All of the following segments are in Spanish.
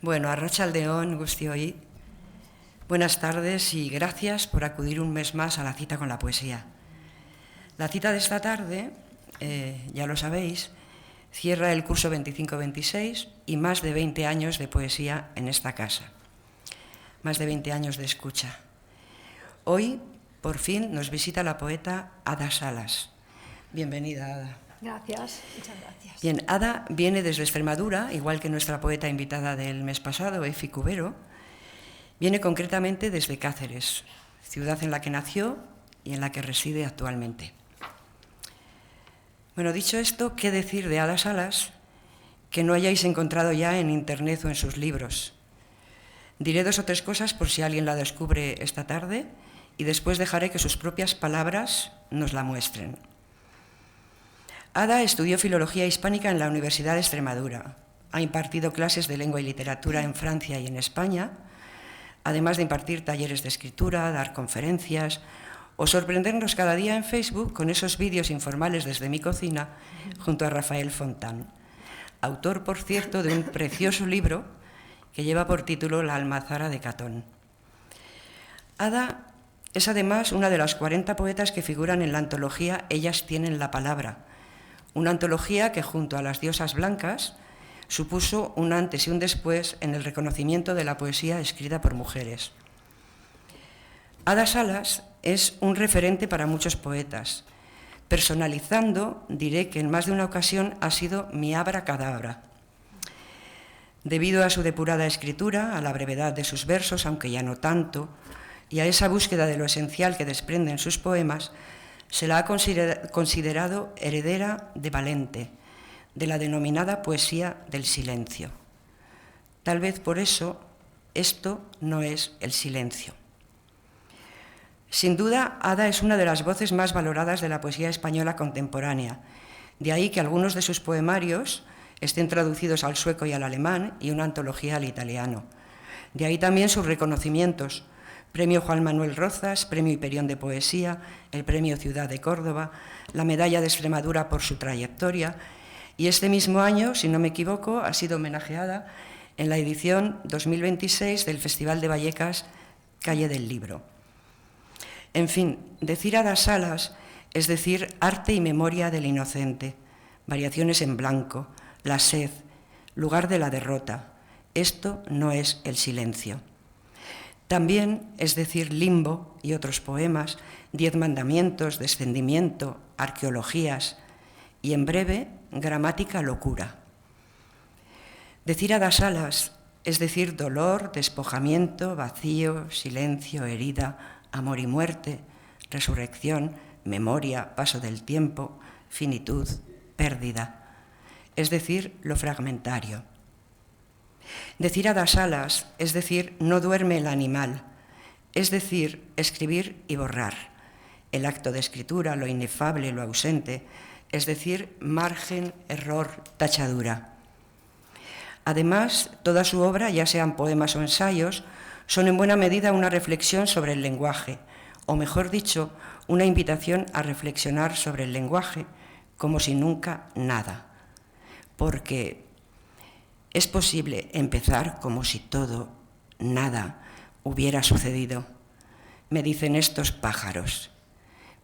Bueno, arratsaldeon guztioi. Buenas tardes y gracias por acudir un mes más a la cita con la poesía. La cita de esta tarde, ya lo sabéis, cierra el curso 25-26 y más de 20 años de poesía en esta casa. Más de 20 años de escucha. Hoy, por fin, nos visita la poeta Ada Salas. Bienvenida, Ada. Gracias, muchas gracias. Bien, Ada viene desde Extremadura, igual que nuestra poeta invitada del mes pasado, Efi Cubero. Viene concretamente desde Cáceres, ciudad en la que nació y en la que reside actualmente. Bueno, dicho esto, ¿qué decir de Ada Salas que no hayáis encontrado ya en internet o en sus libros? Diré 2 o 3 cosas por si alguien la descubre esta tarde y después dejaré que sus propias palabras nos la muestren. Ada estudió Filología Hispánica en la Universidad de Extremadura. Ha impartido clases de lengua y literatura en Francia y en España, además de impartir talleres de escritura, dar conferencias o sorprendernos cada día en Facebook con esos vídeos informales desde mi cocina junto a Rafael Fontán, autor, por cierto, de un precioso libro que lleva por título La Almazara de Catón. Ada es además una de las 40 poetas que figuran en la antología Ellas tienen la palabra, una antología que junto a las diosas blancas supuso un antes y un después en el reconocimiento de la poesía escrita por mujeres. Ada Salas es un referente para muchos poetas. Personalizando, diré que en más de una ocasión ha sido mi abracadabra. Debido a su depurada escritura, a la brevedad de sus versos, aunque ya no tanto, y a esa búsqueda de lo esencial que desprenden sus poemas, se la ha considerado heredera de Valente, de la denominada poesía del silencio. Tal vez por eso esto no es el silencio. Sin duda, Ada es una de las voces más valoradas de la poesía española contemporánea, de ahí que algunos de sus poemarios estén traducidos al sueco y al alemán y una antología al italiano. De ahí también sus reconocimientos: Premio Juan Manuel Rozas, Premio Hiperión de Poesía, el Premio Ciudad de Córdoba, la Medalla de Extremadura por su trayectoria, y este mismo año, si no me equivoco, ha sido homenajeada en la edición 2026 del Festival de Vallecas Calle del Libro. En fin, decir Ada Salas es decir arte y memoria del inocente, variaciones en blanco, la sed, lugar de la derrota. Esto no es el silencio. También es decir limbo y otros poemas, 10 mandamientos, descendimiento, arqueologías y, en breve, gramática locura. Decir Ada Salas es decir dolor, despojamiento, vacío, silencio, herida, amor y muerte, resurrección, memoria, paso del tiempo, finitud, pérdida. Es decir, lo fragmentario. Decir Ada Salas es decir no duerme el animal, es decir escribir y borrar, el acto de escritura, lo inefable, lo ausente, es decir margen, error, tachadura. Además, toda su obra, ya sean poemas o ensayos, son en buena medida una reflexión sobre el lenguaje, o mejor dicho, una invitación a reflexionar sobre el lenguaje como si nunca nada, porque es posible empezar como si todo, nada, hubiera sucedido. Me dicen estos pájaros,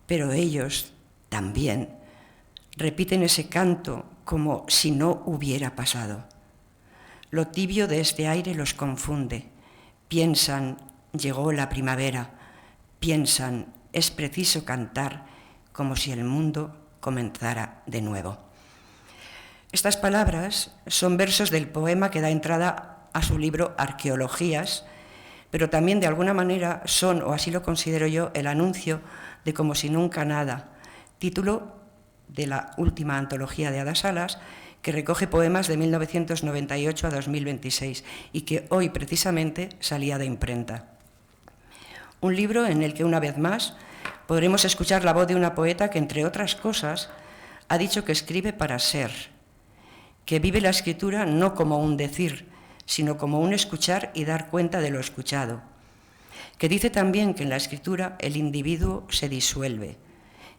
pero ellos también repiten ese canto como si no hubiera pasado. Lo tibio de este aire los confunde. Piensan, llegó la primavera. Piensan, es preciso cantar como si el mundo comenzara de nuevo. Estas palabras son versos del poema que da entrada a su libro Arqueologías, pero también de alguna manera son, o así lo considero yo, el anuncio de Como si nunca nada, título de la última antología de Ada Salas, que recoge poemas de 1998 a 2026 y que hoy precisamente salía de imprenta. Un libro en el que una vez más podremos escuchar la voz de una poeta que, entre otras cosas, ha dicho que escribe para ser, que vive la escritura no como un decir, sino como un escuchar y dar cuenta de lo escuchado, que dice también que en la escritura el individuo se disuelve,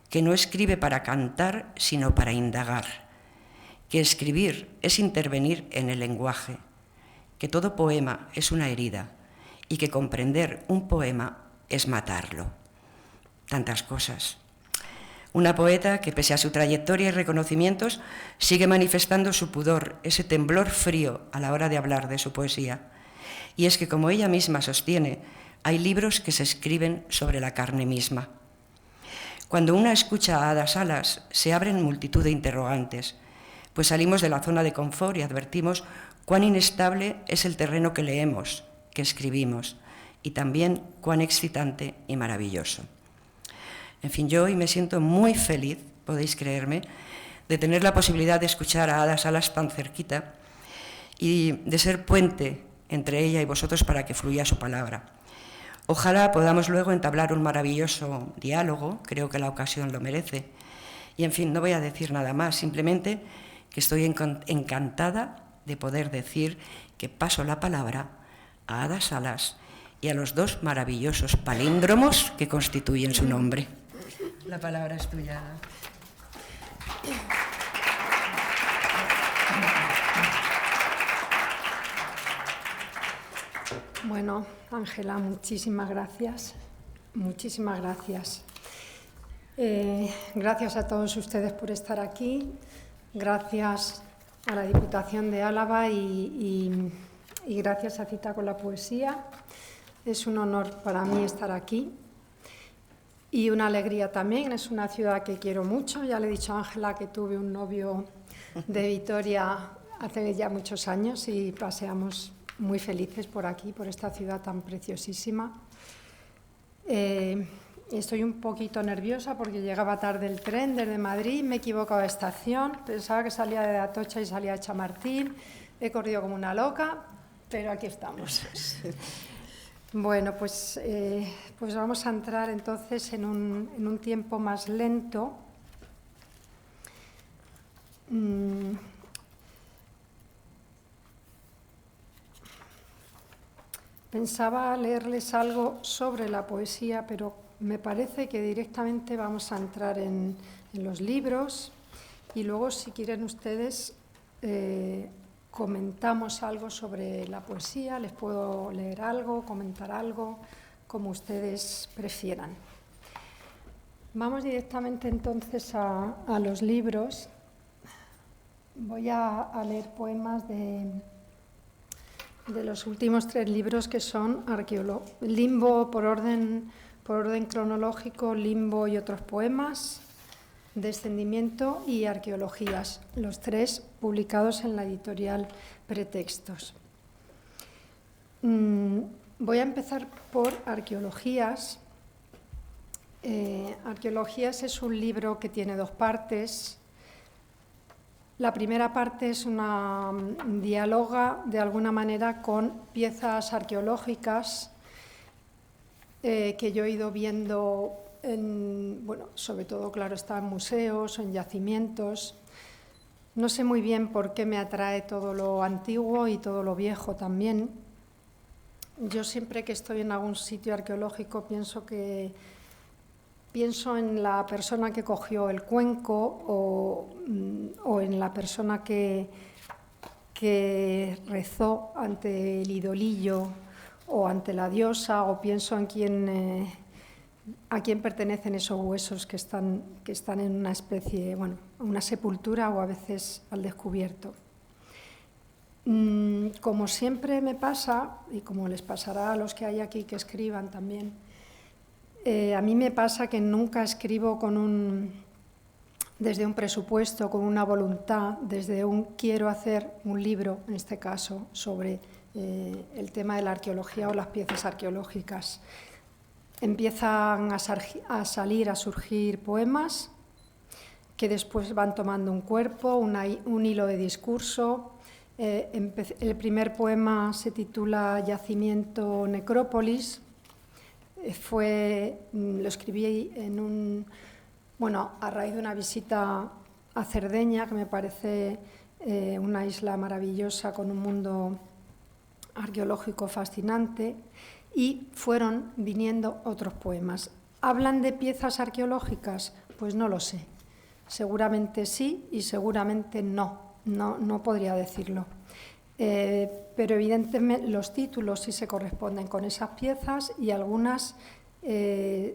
que no escribe para cantar, sino para indagar, que escribir es intervenir en el lenguaje, que todo poema es una herida y que comprender un poema es matarlo. Tantas cosas. Una poeta que, pese a su trayectoria y reconocimientos, sigue manifestando su pudor, ese temblor frío a la hora de hablar de su poesía. Y es que, como ella misma sostiene, hay libros que se escriben sobre la carne misma. Cuando una escucha a Ada Salas, se abren multitud de interrogantes, pues salimos de la zona de confort y advertimos cuán inestable es el terreno que leemos, que escribimos, y también cuán excitante y maravilloso. En fin, yo hoy me siento muy feliz, podéis creerme, de tener la posibilidad de escuchar a Ada Salas tan cerquita y de ser puente entre ella y vosotros para que fluya su palabra. Ojalá podamos luego entablar un maravilloso diálogo, creo que la ocasión lo merece. Y en fin, no voy a decir nada más, simplemente que estoy encantada de poder decir que paso la palabra a Ada Salas y a los dos maravillosos palíndromos que constituyen su nombre. La palabra es tuya. Bueno, Ángela, muchísimas gracias. Muchísimas gracias. Gracias a todos ustedes por estar aquí. Gracias a la Diputación de Álava y gracias a Cita con la Poesía. Es un honor para mí estar aquí. Y una alegría también, es una ciudad que quiero mucho. Ya le he dicho a Ángela que tuve un novio de Vitoria hace ya muchos años y paseamos muy felices por aquí, por esta ciudad tan preciosísima. Estoy un poquito nerviosa porque llegaba tarde el tren desde Madrid, me he equivocado de estación, pensaba que salía de Atocha y salía de Chamartín, he corrido como una loca, pero aquí estamos. Bueno, pues vamos a entrar entonces en un tiempo más lento. Pensaba leerles algo sobre la poesía, pero me parece que directamente vamos a entrar en los libros y luego, si quieren ustedes, comentamos algo sobre la poesía, les puedo leer algo, comentar algo, como ustedes prefieran. Vamos directamente entonces a los libros. Voy a leer poemas de los últimos 3 libros, que son Limbo por orden cronológico, Limbo y otros poemas, Descendimiento y Arqueologías, los 3 publicados en la editorial Pretextos. Voy a empezar por Arqueologías. Arqueologías es un libro que tiene 2 partes. La primera parte es dialoga de alguna manera con piezas arqueológicas que yo he ido viendo, sobre todo, claro, está en museos o en yacimientos. No sé muy bien por qué me atrae todo lo antiguo y todo lo viejo también. Yo siempre que estoy en algún sitio arqueológico pienso en la persona que cogió el cuenco o en la persona que rezó ante el idolillo o ante la diosa, o pienso en a quién pertenecen esos huesos que están en una especie, una sepultura o a veces al descubierto. Como siempre me pasa, y como les pasará a los que hay aquí que escriban también, a mí me pasa que nunca escribo desde un presupuesto, con una voluntad, desde quiero hacer un libro, en este caso, sobre el tema de la arqueología o las piezas arqueológicas. Empiezan a surgir poemas que después van tomando un cuerpo, un hilo de discurso. El primer poema se titula Yacimiento Necrópolis. Lo escribí a raíz de una visita a Cerdeña, que me parece una isla maravillosa con un mundo arqueológico fascinante, y fueron viniendo otros poemas. ¿Hablan de piezas arqueológicas? Pues no lo sé. Seguramente sí y seguramente no podría decirlo. pero evidentemente los títulos sí se corresponden con esas piezas y algunas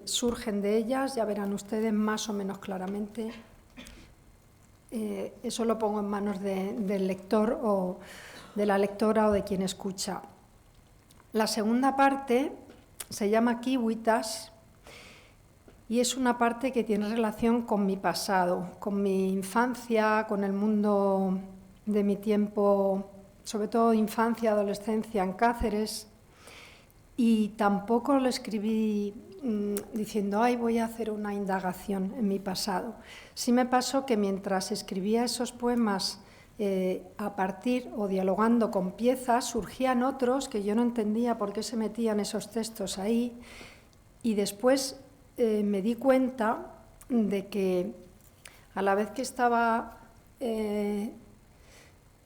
surgen de ellas, ya verán ustedes más o menos claramente. Eso lo pongo en manos del lector o de la lectora o de quien escucha. La segunda parte se llama Kiwitas y es una parte que tiene relación con mi pasado, con mi infancia, con el mundo de mi tiempo, sobre todo infancia, adolescencia en Cáceres, y tampoco lo escribí diciendo, ay, voy a hacer una indagación en mi pasado. Sí me pasó que mientras escribía esos poemas, a partir o dialogando con piezas, surgían otros que yo no entendía por qué se metían esos textos ahí, y después me di cuenta de que a la vez que estaba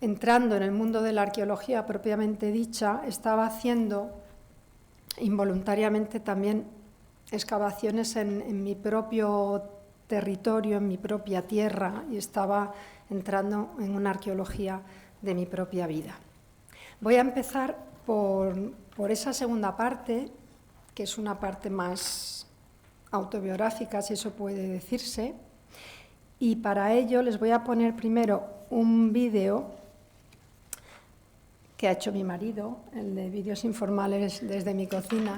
entrando en el mundo de la arqueología propiamente dicha, estaba haciendo involuntariamente también excavaciones en mi propio territorio, en mi propia tierra, y estaba entrando en una arqueología de mi propia vida. Voy a empezar por esa segunda parte, que es una parte más autobiográfica, si eso puede decirse, y para ello les voy a poner primero un vídeo que ha hecho mi marido, el de vídeos informales desde mi cocina,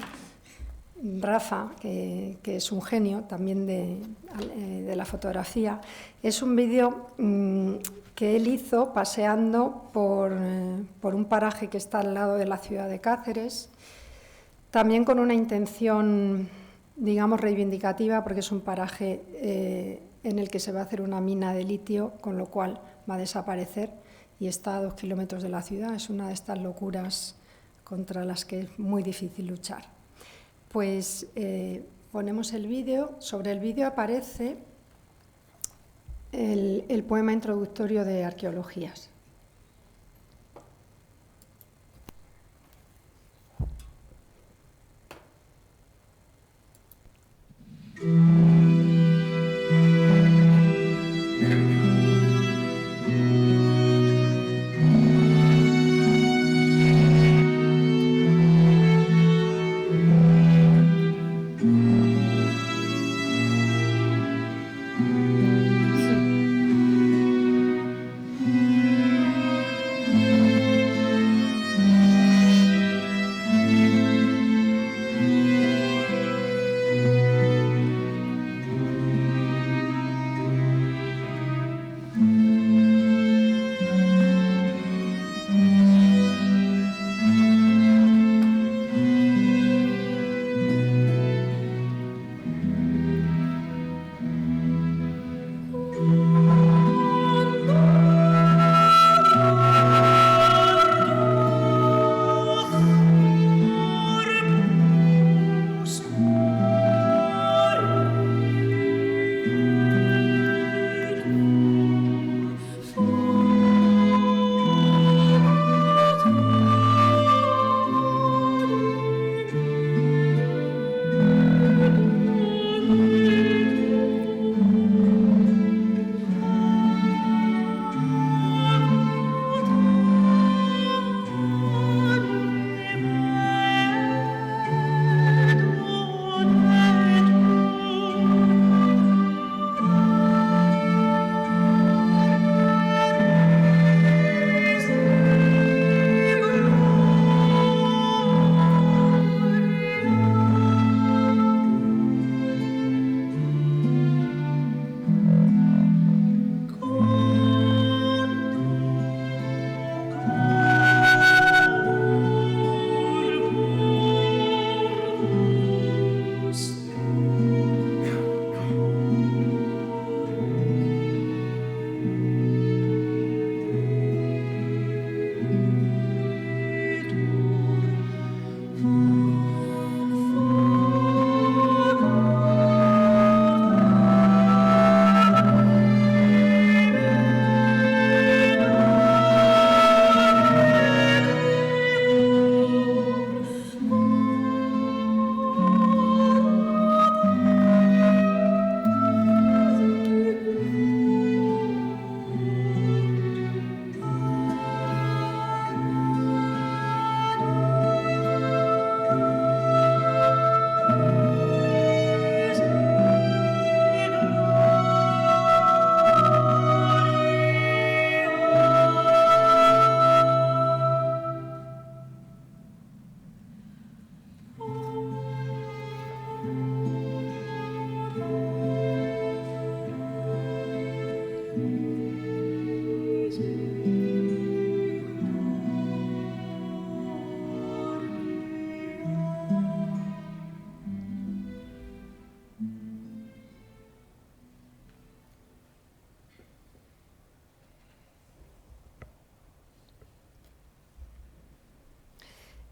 Rafa, que es un genio también de la fotografía. Es un vídeo que él hizo paseando por un paraje que está al lado de la ciudad de Cáceres, también con una intención, digamos, reivindicativa, porque es un paraje en el que se va a hacer una mina de litio, con lo cual va a desaparecer, y está a 2 kilómetros de la ciudad. Es una de estas locuras contra las que es muy difícil luchar. Pues ponemos el vídeo. Sobre el vídeo aparece el poema introductorio de Arqueologías.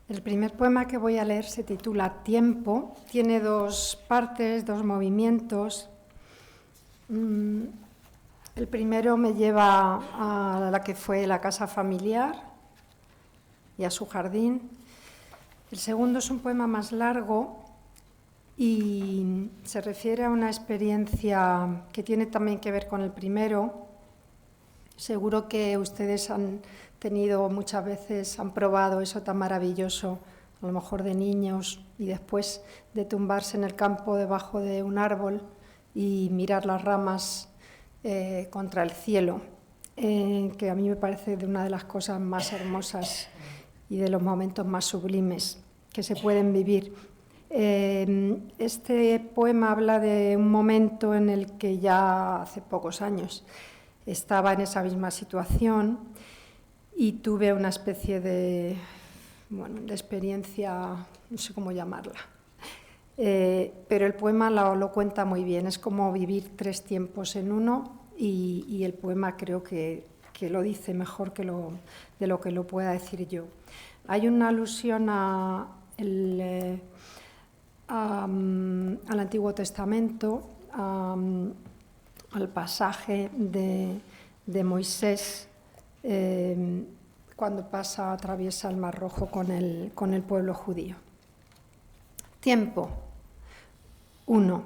El primer poema que voy a leer se titula Tiempo. Tiene dos partes, dos movimientos. El primero me lleva a la que fue la casa familiar y a su jardín. El segundo es un poema más largo y se refiere a una experiencia que tiene también que ver con el primero. Seguro que ustedes han tenido muchas veces, han probado eso tan maravilloso, a lo mejor de niños, y después de tumbarse en el campo debajo de un árbol y mirar las ramas contra el cielo, que a mí me parece de una de las cosas más hermosas y de los momentos más sublimes que se pueden vivir. Este poema habla de un momento en el que ya hace pocos años estaba en esa misma situación y tuve una especie de experiencia, no sé cómo llamarla, pero el poema lo cuenta muy bien. Es como vivir tres tiempos en uno y el poema creo que lo dice mejor de lo que lo pueda decir yo. Hay una alusión al Antiguo Testamento, al pasaje de Moisés cuando atraviesa el Mar Rojo con el pueblo judío. Tiempo. 1.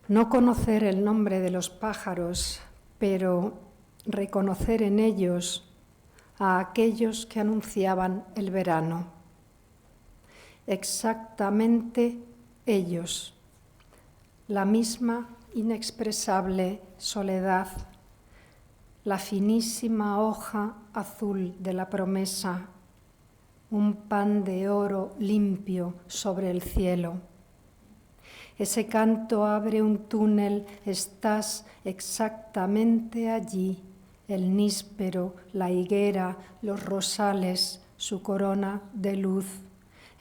No conocer el nombre de los pájaros, pero reconocer en ellos a aquellos que anunciaban el verano. Exactamente ellos, la misma inexpresable soledad, la finísima hoja azul de la promesa, un pan de oro limpio sobre el cielo. Ese canto abre un túnel, estás exactamente allí, el níspero, la higuera, los rosales, su corona de luz,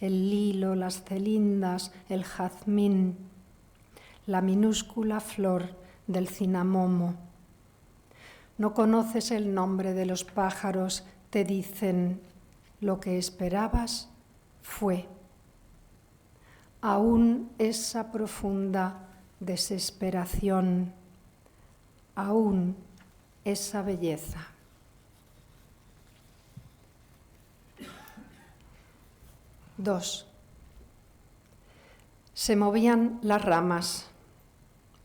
el lilo, las celindas, el jazmín, la minúscula flor del cinamomo. No conoces el nombre de los pájaros, te dicen, lo que esperabas fue. Aún esa profunda desesperación, aún esa belleza. 2. Se movían las ramas,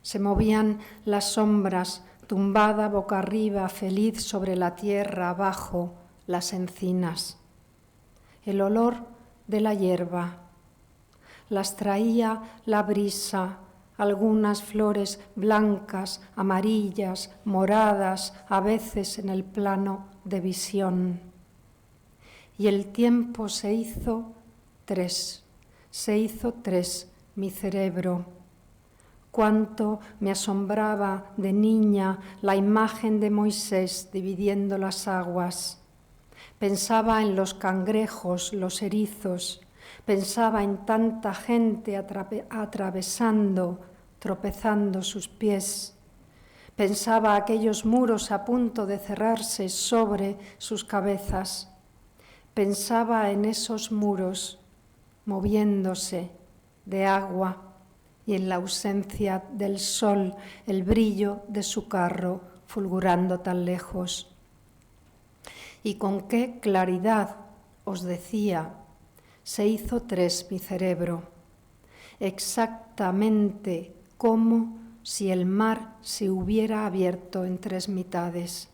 se movían las sombras, tumbada boca arriba, feliz sobre la tierra abajo, las encinas. El olor de la hierba. Las traía la brisa, algunas flores blancas, amarillas, moradas, a veces en el plano de visión. Y el tiempo se hizo 3, mi cerebro. Cuánto me asombraba de niña la imagen de Moisés dividiendo las aguas. Pensaba en los cangrejos, los erizos, pensaba en tanta gente atravesando, tropezando sus pies. Pensaba aquellos muros a punto de cerrarse sobre sus cabezas. Pensaba en esos muros moviéndose de agua y en la ausencia del sol, el brillo de su carro fulgurando tan lejos. Y con qué claridad, os decía, se hizo 3 mi cerebro, exactamente como si el mar se hubiera abierto en 3 mitades.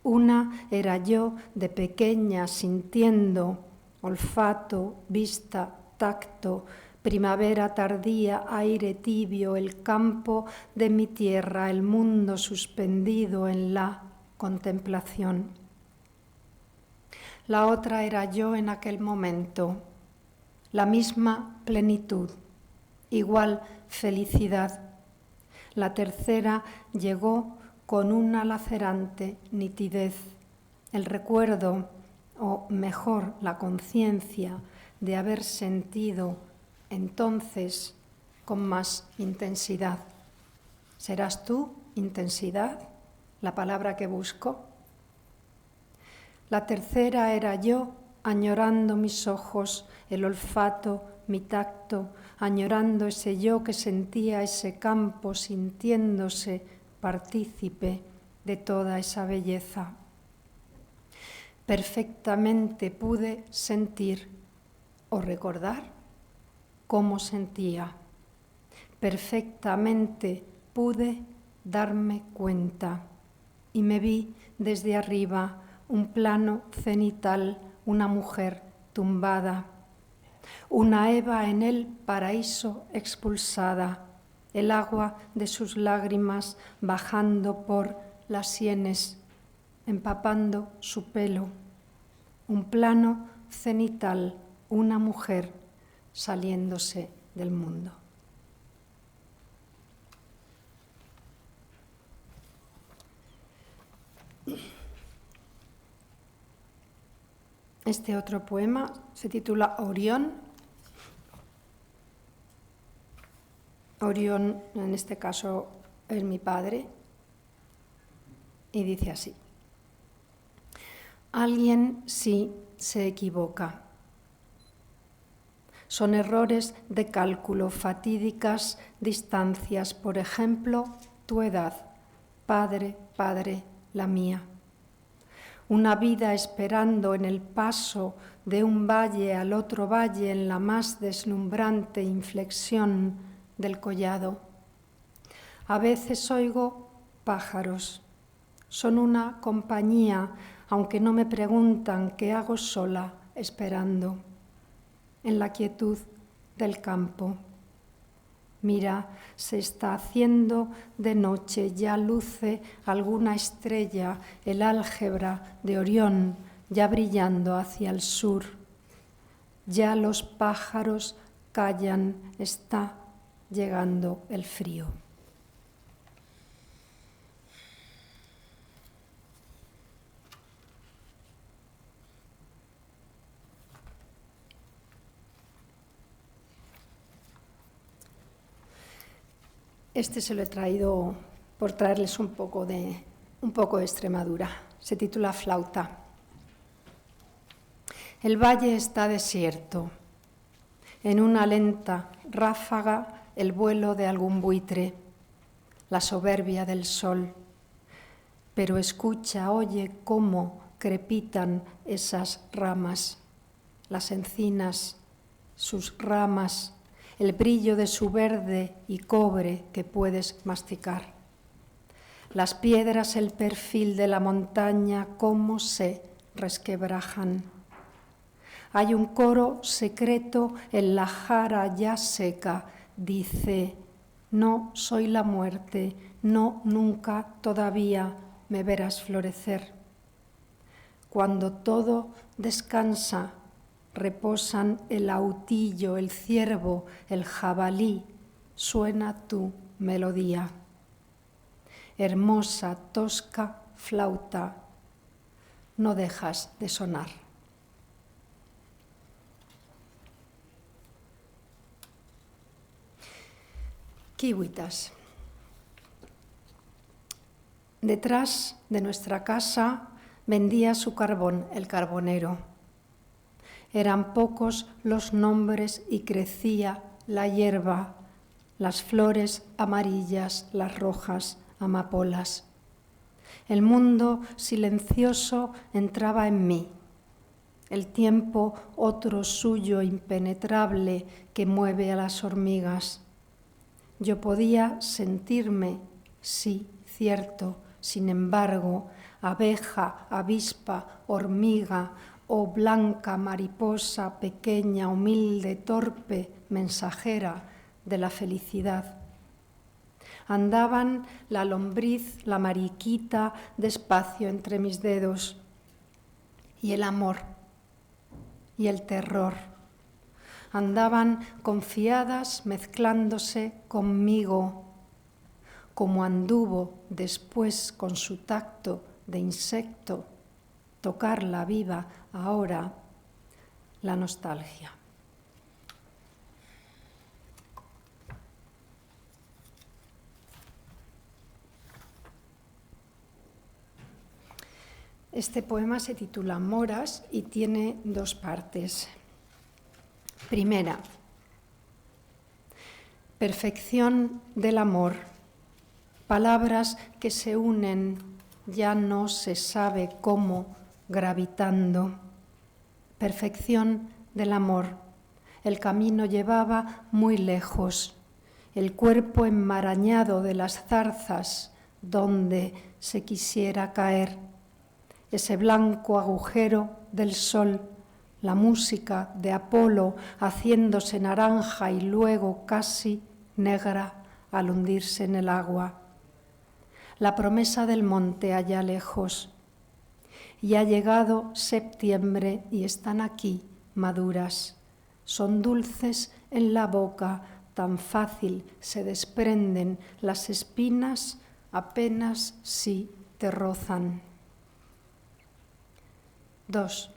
Una era yo de pequeña sintiendo olfato, vista, tacto, primavera tardía, aire tibio, el campo de mi tierra, el mundo suspendido en la contemplación. La otra era yo en aquel momento, la misma plenitud, igual felicidad. La tercera llegó con una lacerante nitidez, el recuerdo, o mejor, la conciencia de haber sentido entonces con más intensidad. ¿Serás tú, intensidad, la palabra que busco? La tercera era yo añorando mis ojos, el olfato, mi tacto, añorando ese yo que sentía ese campo, sintiéndose partícipe de toda esa belleza. Perfectamente pude sentir o recordar cómo sentía. Perfectamente pude darme cuenta y me vi desde arriba, un plano cenital, una mujer tumbada, una Eva en el paraíso expulsada, el agua de sus lágrimas bajando por las sienes, empapando su pelo, un plano cenital, una mujer saliéndose del mundo. Este otro poema se titula Orión. Orión, en este caso, es mi padre, y dice así. Alguien sí se equivoca. Son errores de cálculo, fatídicas distancias, por ejemplo, tu edad, padre, la mía. Una vida esperando en el paso de un valle al otro valle en la más deslumbrante inflexión del collado. A veces oigo pájaros. Son una compañía, aunque no me preguntan qué hago sola esperando, en la quietud del campo. Mira, se está haciendo de noche, ya luce alguna estrella, el álgebra de Orión, ya brillando hacia el sur. Ya los pájaros callan, está llegando el frío. Este se lo he traído por traerles un poco de Extremadura. Se titula Flauta. El valle está desierto. En una lenta ráfaga el vuelo de algún buitre, la soberbia del sol. Pero escucha, oye cómo crepitan esas ramas, las encinas, sus ramas, el brillo de su verde y cobre que puedes masticar. Las piedras, el perfil de la montaña, cómo se resquebrajan. Hay un coro secreto en la jara ya seca, dice, no soy la muerte, no nunca todavía me verás florecer. Cuando todo descansa, reposan el autillo, el ciervo, el jabalí, suena tu melodía. Hermosa, tosca flauta, no dejas de sonar. Kiwitas. Detrás de nuestra casa vendía su carbón el carbonero. Eran pocos los nombres y crecía la hierba, las flores amarillas, las rojas, amapolas. El mundo silencioso entraba en mí. El tiempo, otro suyo impenetrable que mueve a las hormigas. Yo podía sentirme, sí, cierto, sin embargo, abeja, avispa, hormiga, o blanca mariposa pequeña, humilde, torpe, mensajera de la felicidad. Andaban la lombriz, la mariquita, despacio entre mis dedos, y el amor y el terror. Andaban confiadas mezclándose conmigo, como anduvo después con su tacto de insecto, tocarla viva ahora, la nostalgia. Este poema se titula Moras y tiene dos partes. Primera, perfección del amor, palabras que se unen, ya no se sabe cómo, gravitando. Perfección del amor, el camino llevaba muy lejos, el cuerpo enmarañado de las zarzas, donde se quisiera caer. Ese blanco agujero del sol, la música de Apolo haciéndose naranja y luego casi negra al hundirse en el agua. La promesa del monte allá lejos. Y ha llegado septiembre y están aquí maduras. Son dulces en la boca, tan fácil se desprenden las espinas apenas si te rozan. 2.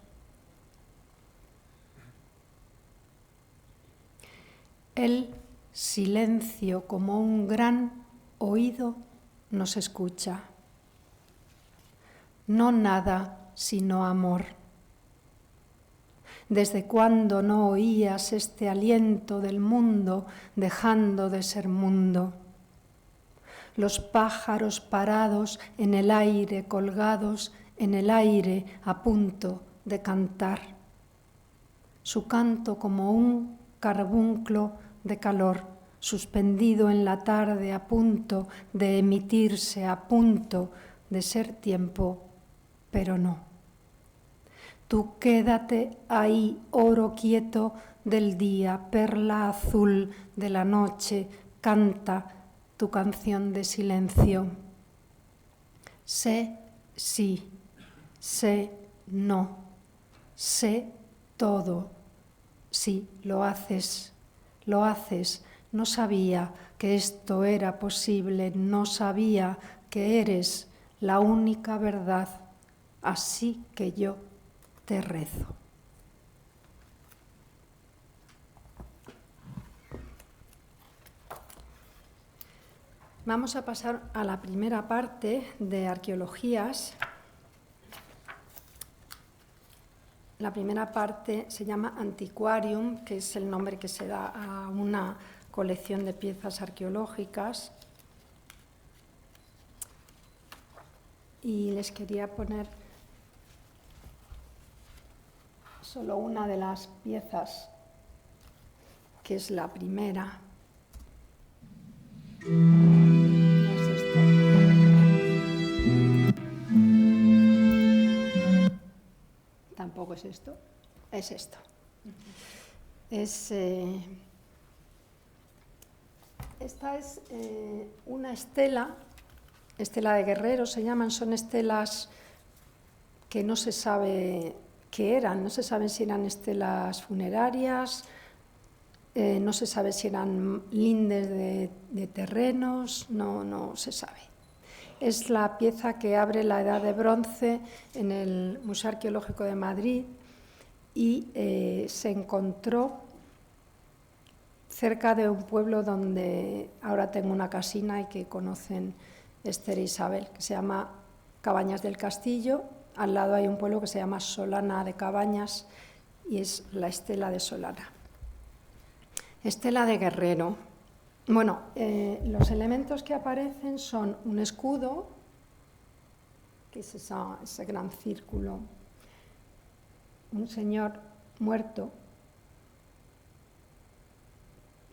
El silencio como un gran oído nos escucha. No nada sino amor. ¿Desde cuándo no oías este aliento del mundo dejando de ser mundo? Los pájaros parados en el aire, colgados en el aire a punto de cantar. Su canto como un carbunclo de calor suspendido en la tarde a punto de emitirse, a punto de ser tiempo, pero no. Tú quédate ahí, oro quieto del día, perla azul de la noche, canta tu canción de silencio. Sé sí, sé no, sé todo. Sí, lo haces, no sabía que esto era posible, no sabía que eres la única verdad, así que yo te rezo. Vamos a pasar a la primera parte de arqueologías. La primera parte se llama Antiquarium, que es el nombre que se da a una colección de piezas arqueológicas. Y les quería poner solo una de las piezas, que es la primera. No es esto. Tampoco es esto. Es esto. Esta es una estela de guerreros, se llaman, son estelas que no se sabe qué eran, no se sabe si eran estelas funerarias, no se sabe si eran lindes de terrenos, no se sabe. Es la pieza que abre la Edad de Bronce en el Museo Arqueológico de Madrid y se encontró cerca de un pueblo donde ahora tengo una casina y que conocen Esther e Isabel, que se llama Cabañas del Castillo. Al lado hay un pueblo que se llama Solana de Cabañas y es la estela de Solana. Estela de guerrero. Bueno, los elementos que aparecen son un escudo, que es ese gran círculo, un señor muerto,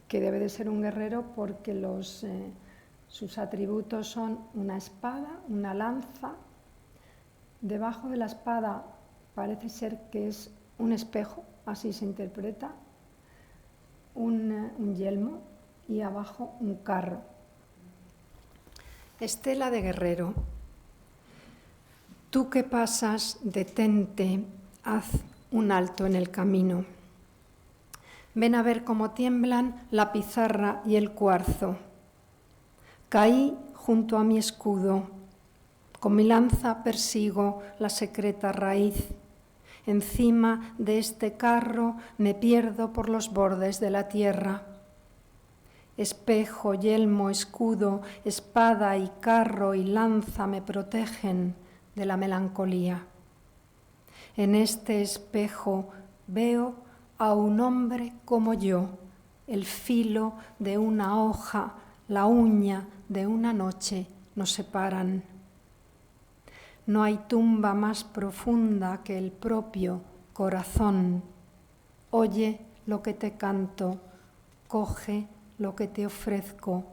que debe de ser un guerrero porque sus atributos son una espada, una lanza. Debajo de la espada parece ser que es un espejo, así se interpreta, un yelmo y abajo un carro. Estela de guerrero. Tú que pasas, detente, haz un alto en el camino. Ven a ver cómo tiemblan la pizarra y el cuarzo. Caí junto a mi escudo, con mi lanza persigo la secreta raíz. Encima de este carro me pierdo por los bordes de la tierra. Espejo, yelmo, escudo, espada y carro y lanza me protegen de la melancolía. En este espejo veo a un hombre como yo, el filo de una hoja, la uña de una noche nos separan. No hay tumba más profunda que el propio corazón. Oye lo que te canto, coge lo que te ofrezco,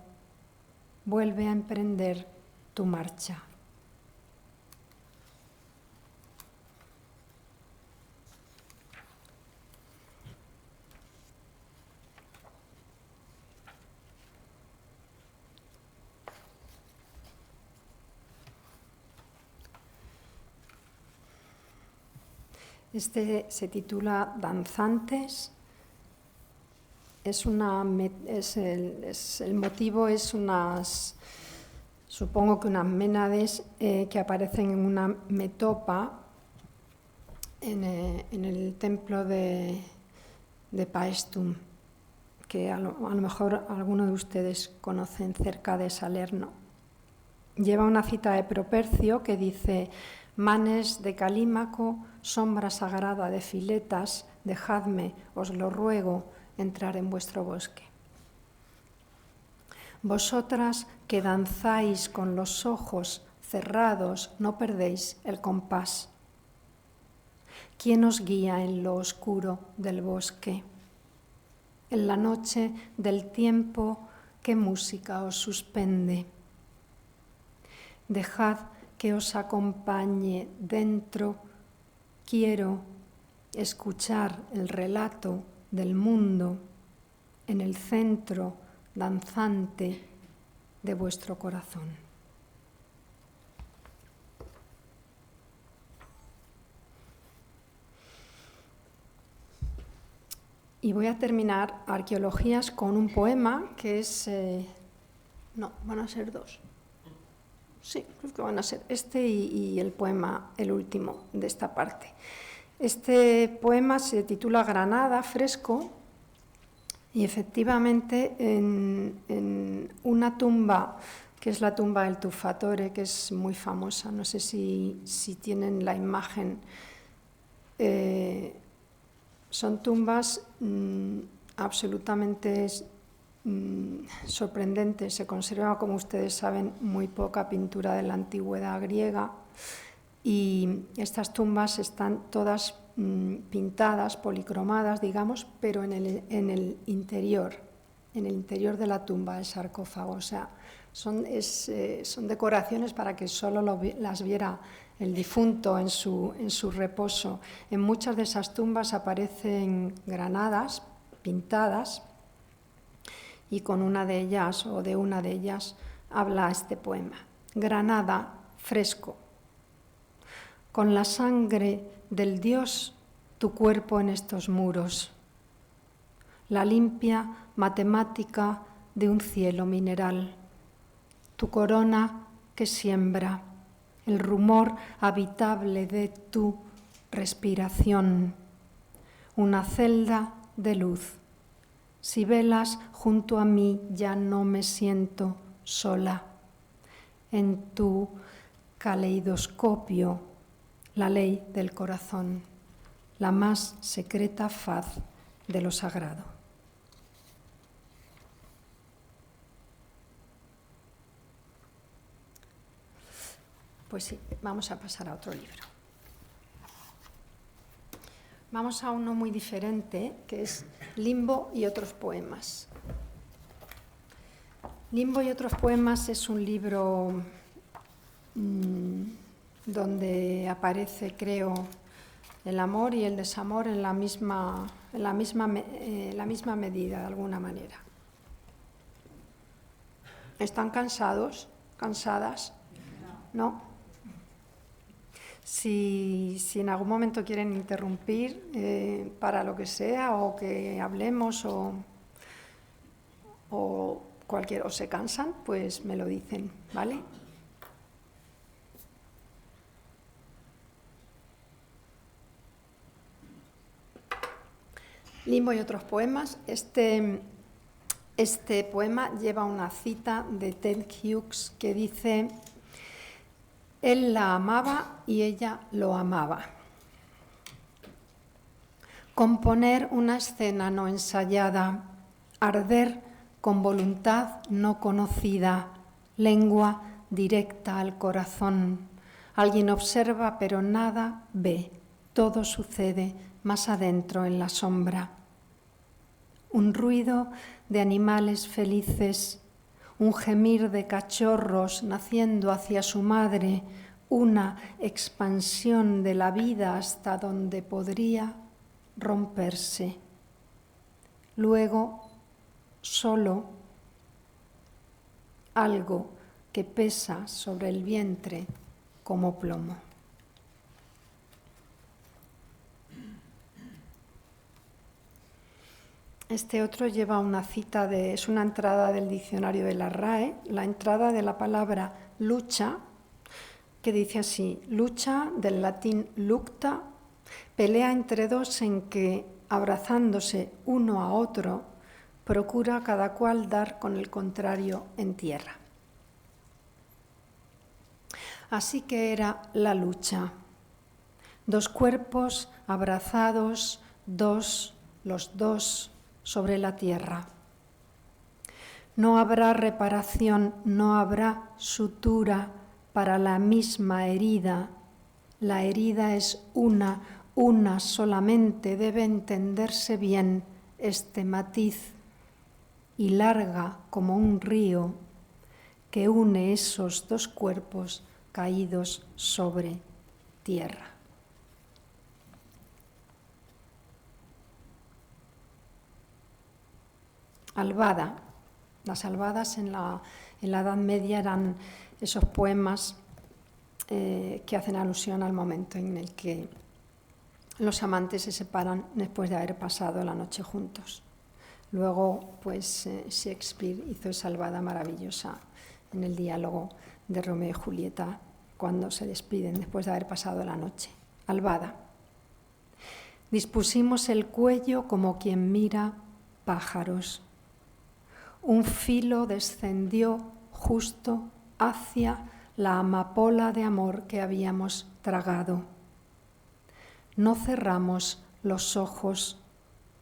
vuelve a emprender tu marcha. Este se titula Danzantes. El motivo es supongo que unas ménades que aparecen en una metopa en el templo de Paestum, que a lo mejor alguno de ustedes conocen, cerca de Salerno. Lleva una cita de Propercio que dice: «Manes de Calímaco, sombra sagrada de Filetas, dejadme, os lo ruego, entrar en vuestro bosque». Vosotras que danzáis con los ojos cerrados, no perdéis el compás. ¿Quién os guía en lo oscuro del bosque? En la noche del tiempo, ¿qué música os suspende? Dejad que os acompañe dentro. Quiero escuchar el relato del mundo en el centro danzante de vuestro corazón. Y voy a terminar Arqueologías con un poema que es... no, van a ser dos. Sí, creo que van a ser este y el poema, el último de esta parte. Este poema se titula Granada, fresco, y efectivamente en una tumba, que es la tumba del Tuffatore, que es muy famosa, no sé si tienen la imagen, son tumbas absolutamente sorprendentes. Se conserva, como ustedes saben, muy poca pintura de la antigüedad griega, y estas tumbas están todas pintadas, policromadas, digamos, pero en el interior de la tumba, el sarcófago. O sea, son decoraciones para que solo las viera el difunto en su reposo. En muchas de esas tumbas aparecen granadas pintadas, y con una de ellas, o de una de ellas, habla este poema. Granada, fresco. Con la sangre del Dios, tu cuerpo en estos muros. La limpia matemática de un cielo mineral. Tu corona que siembra. El rumor habitable de tu respiración. Una celda de luz. Si velas junto a mí, ya no me siento sola. En tu caleidoscopio, la ley del corazón, la más secreta faz de lo sagrado. Pues sí, vamos a pasar a otro libro. Vamos a uno muy diferente, que es Limbo y otros poemas. Limbo y otros poemas es un libro donde aparece, creo, el amor y el desamor en la misma medida, de alguna manera. ¿Están cansados? ¿Cansadas? ¿No? Si en algún momento quieren interrumpir para lo que sea, o que hablemos, o se cansan, pues me lo dicen, ¿vale? Limbo y otros poemas. Este poema lleva una cita de Ted Hughes que dice: él la amaba y ella lo amaba. Componer una escena no ensayada, arder con voluntad no conocida, lengua directa al corazón. Alguien observa pero nada ve, todo sucede más adentro en la sombra. Un ruido de animales felices, un gemir de cachorros naciendo hacia su madre, una expansión de la vida hasta donde podría romperse. Luego, solo algo que pesa sobre el vientre como plomo. Este otro lleva una cita, es una entrada del diccionario de la RAE, la entrada de la palabra lucha, que dice así: lucha, del latín lucta, pelea entre dos en que, abrazándose uno a otro, procura cada cual dar con el contrario en tierra. Así que era la lucha. Dos cuerpos abrazados, los dos, sobre la tierra. No habrá reparación, no habrá sutura para la misma herida. La herida es una solamente, debe entenderse bien este matiz, y larga como un río que une esos dos cuerpos caídos sobre tierra. Albada. Las albadas en la Edad Media eran esos poemas que hacen alusión al momento en el que los amantes se separan después de haber pasado la noche juntos. Luego, pues, Shakespeare hizo esa albada maravillosa en el diálogo de Romeo y Julieta cuando se despiden después de haber pasado la noche. Albada. Dispusimos el cuello como quien mira pájaros. Un filo descendió justo hacia la amapola de amor que habíamos tragado. No cerramos los ojos,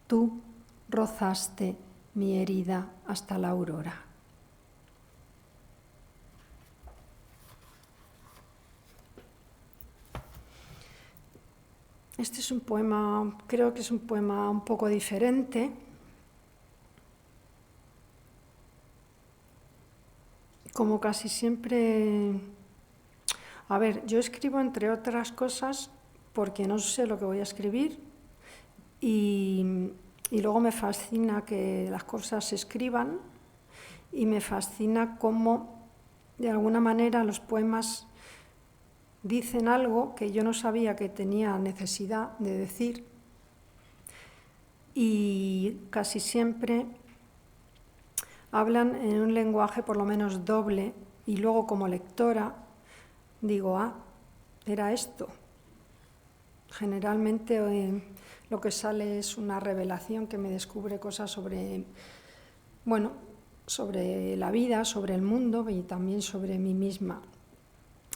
tú rozaste mi herida hasta la aurora. Este es un poema, creo que es un poema un poco diferente. Como casi siempre, a ver, yo escribo entre otras cosas porque no sé lo que voy a escribir y luego me fascina que las cosas se escriban y me fascina cómo de alguna manera los poemas dicen algo que yo no sabía que tenía necesidad de decir y casi siempre hablan en un lenguaje por lo menos doble y luego como lectora digo, era esto. Generalmente lo que sale es una revelación que me descubre cosas sobre la vida, sobre el mundo y también sobre mí misma.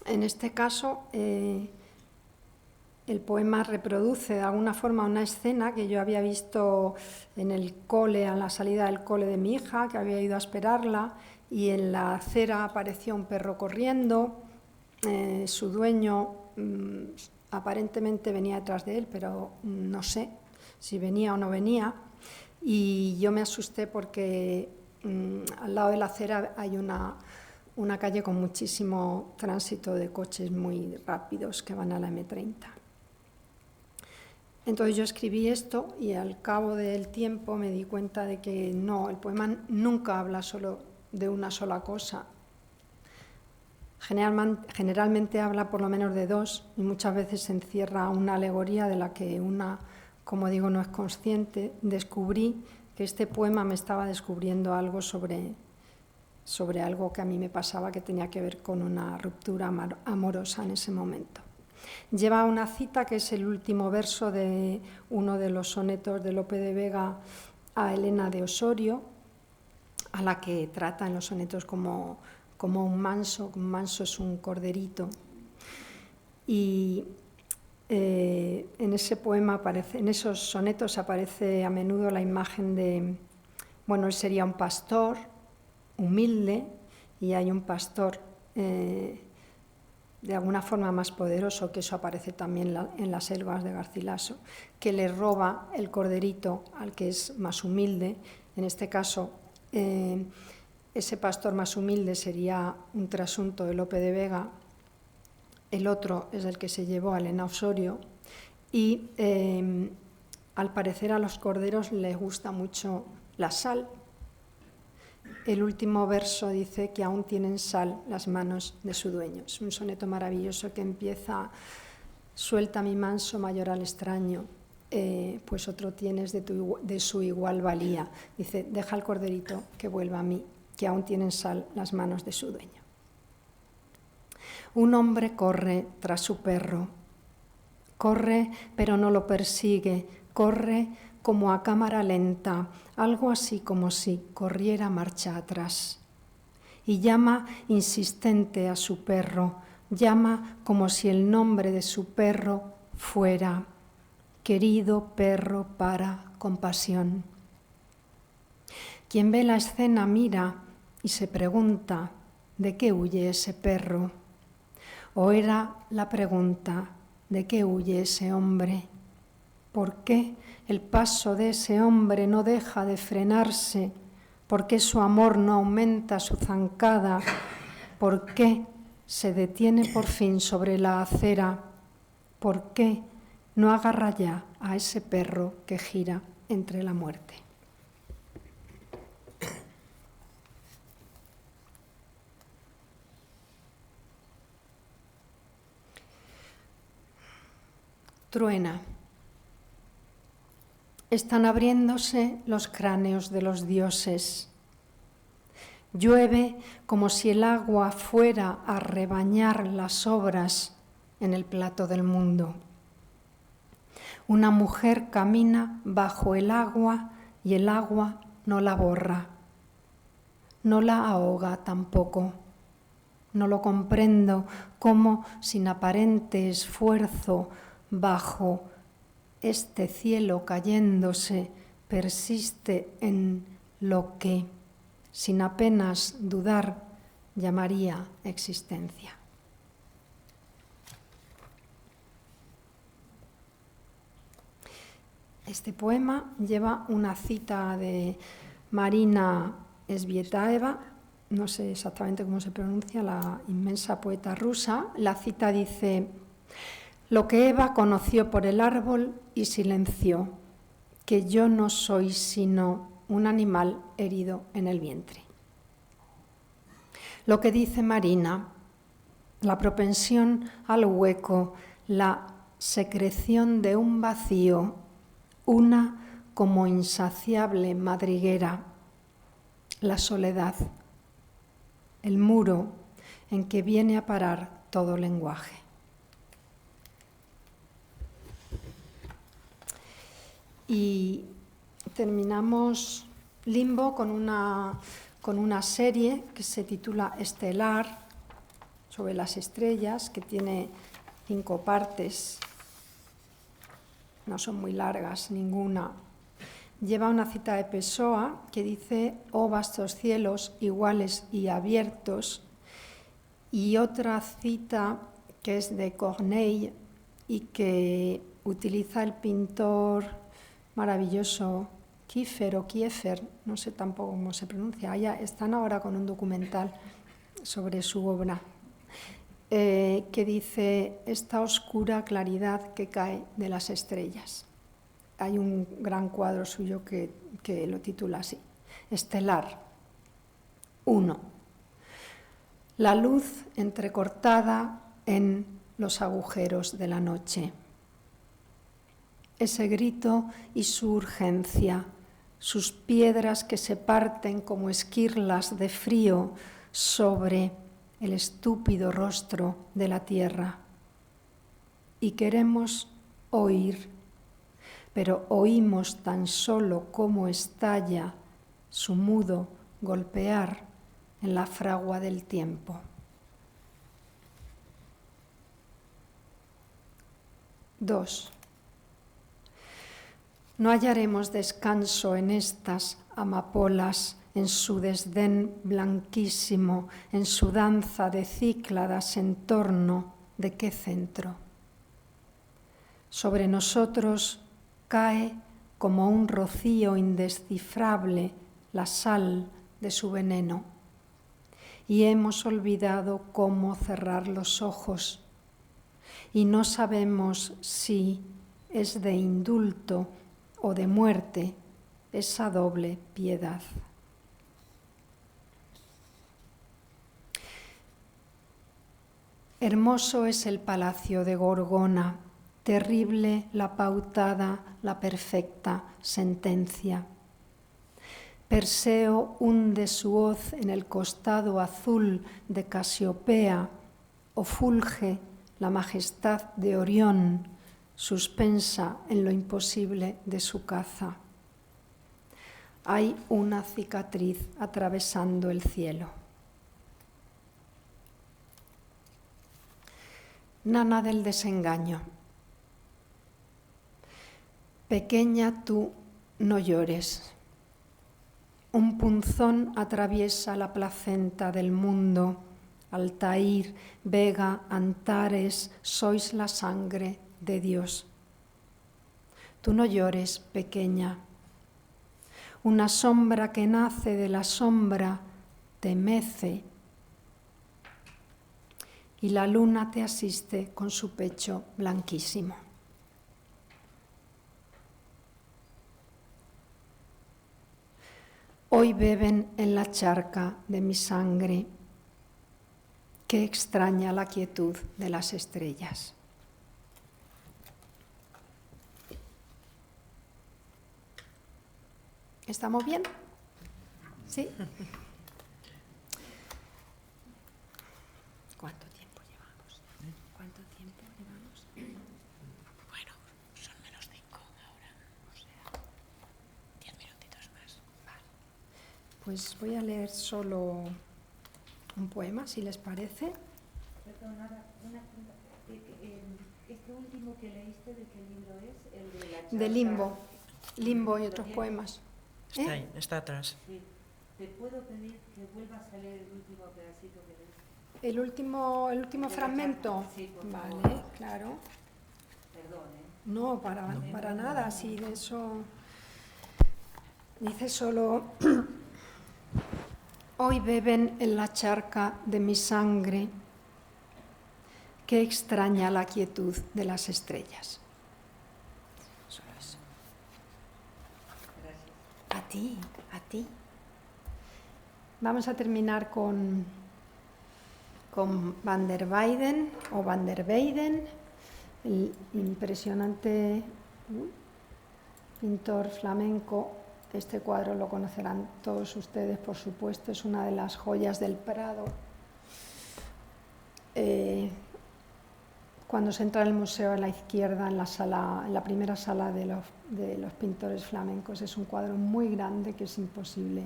En este caso, el poema reproduce de alguna forma una escena que yo había visto en el cole, a la salida del cole de mi hija, que había ido a esperarla, y en la acera apareció un perro corriendo, su dueño aparentemente venía detrás de él, pero no sé si venía o no venía, y yo me asusté porque al lado de la acera hay una calle con muchísimo tránsito de coches muy rápidos que van a la M30. Entonces yo escribí esto y al cabo del tiempo me di cuenta de que no, el poema nunca habla solo de una sola cosa. Generalmente habla por lo menos de dos y muchas veces se encierra una alegoría de la que una, como digo, no es consciente. Descubrí que este poema me estaba descubriendo algo sobre algo que a mí me pasaba que tenía que ver con una ruptura amorosa en ese momento. Lleva una cita que es el último verso de uno de los sonetos de Lope de Vega a Elena de Osorio, a la que trata en los sonetos como un manso es un corderito. Y en ese poema, en esos sonetos aparece a menudo la imagen de, bueno, él sería un pastor humilde y hay un pastor de alguna forma más poderoso, que eso aparece también en las selvas de Garcilaso, que le roba el corderito al que es más humilde. En este caso, ese pastor más humilde sería un trasunto de Lope de Vega, el otro es el que se llevó a Elena Osorio, y al parecer a los corderos les gusta mucho la sal. El último verso dice que aún tienen sal las manos de su dueño. Es un soneto maravilloso que empieza: suelta mi manso mayoral extraño, pues otro tienes de su igual valía. Dice, deja el corderito que vuelva a mí, que aún tienen sal las manos de su dueño. Un hombre corre tras su perro. Corre, pero no lo persigue. Corre como a cámara lenta, algo así como si corriera marcha atrás. Y llama insistente a su perro, llama como si el nombre de su perro fuera: querido perro para compasión. Quien ve la escena mira y se pregunta: ¿de qué huye ese perro? ¿O era la pregunta: ¿de qué huye ese hombre? ¿Por qué el paso de ese hombre no deja de frenarse? ¿Por qué su amor no aumenta su zancada? ¿Por qué se detiene por fin sobre la acera? ¿Por qué no agarra ya a ese perro que gira entre la muerte? Truena. Están abriéndose los cráneos de los dioses. Llueve como si el agua fuera a rebañar las obras en el plato del mundo. Una mujer camina bajo el agua y el agua no la borra. No la ahoga tampoco. No lo comprendo, cómo sin aparente esfuerzo bajo este cielo cayéndose persiste en lo que, sin apenas dudar, llamaría existencia. Este poema lleva una cita de Marina Tsvetaeva, no sé exactamente cómo se pronuncia, la inmensa poeta rusa. La cita dice: lo que Eva conoció por el árbol y silenció, que yo no soy sino un animal herido en el vientre. Lo que dice Marina, la propensión al hueco, la secreción de un vacío, una como insaciable madriguera, la soledad, el muro en que viene a parar todo lenguaje. Y terminamos Limbo con una serie que se titula Estelar, sobre las estrellas, que tiene 5 partes. No son muy largas ninguna. Lleva una cita de Pessoa que dice: oh vastos cielos iguales y abiertos, y otra cita que es de Corneille y que utiliza el pintor maravilloso Kiefer o Kiefer, no sé tampoco cómo se pronuncia. Están ahora con un documental sobre su obra, que dice: esta oscura claridad que cae de las estrellas. Hay un gran cuadro suyo que lo titula así: Estelar. 1. La luz entrecortada en los agujeros de la noche. Ese grito y su urgencia, sus piedras que se parten como esquirlas de frío sobre el estúpido rostro de la tierra. Y queremos oír, pero oímos tan solo cómo estalla su mudo golpear en la fragua del tiempo. 2. No hallaremos descanso en estas amapolas, en su desdén blanquísimo, en su danza de cícladas en torno de qué centro. Sobre nosotros cae como un rocío indescifrable la sal de su veneno, y hemos olvidado cómo cerrar los ojos, y no sabemos si es de indulto o de muerte esa doble piedad. Hermoso es el palacio de Gorgona, terrible la pautada, la perfecta sentencia. Perseo hunde su hoz en el costado azul de Casiopea, o fulge la majestad de Orión, suspensa en lo imposible de su caza. Hay una cicatriz atravesando el cielo. Nana del desengaño. Pequeña, tú no llores. Un punzón atraviesa la placenta del mundo. Altair, Vega, Antares, sois la sangre de Dios. Tú no llores, pequeña. Una sombra que nace de la sombra te mece, y la luna te asiste con su pecho blanquísimo. Hoy beben en la charca de mi sangre. Qué extraña la quietud de las estrellas. ¿Estamos bien? ¿Sí? ¿Cuánto tiempo llevamos? ¿Cuánto tiempo llevamos? Bueno, son menos 5 ahora, o sea, 10 minutitos más. Vale. Pues voy a leer solo un poema, si les parece. Perdona, una pregunta. Este último que leíste, ¿de qué libro es? El de la charca. De Limbo. Limbo y otros poemas. Está ahí, está atrás. Sí. ¿Te puedo pedir que vuelvas a leer el último pedacito que leíste? El último fragmento. Sí, por vale, favor. claro. Perdón, ¿eh? No, para nada, sí, de eso dice solo: hoy beben en la charca de mi sangre, qué extraña la quietud de las estrellas. Solo eso. Gracias. A ti. Vamos a terminar con Van der Weyden o Van der Weyden, el impresionante pintor flamenco. Este cuadro lo conocerán todos ustedes, por supuesto, es una de las joyas del Prado. Cuando se entra en el museo a la izquierda, en la primera sala de los pintores flamencos, es un cuadro muy grande que es imposible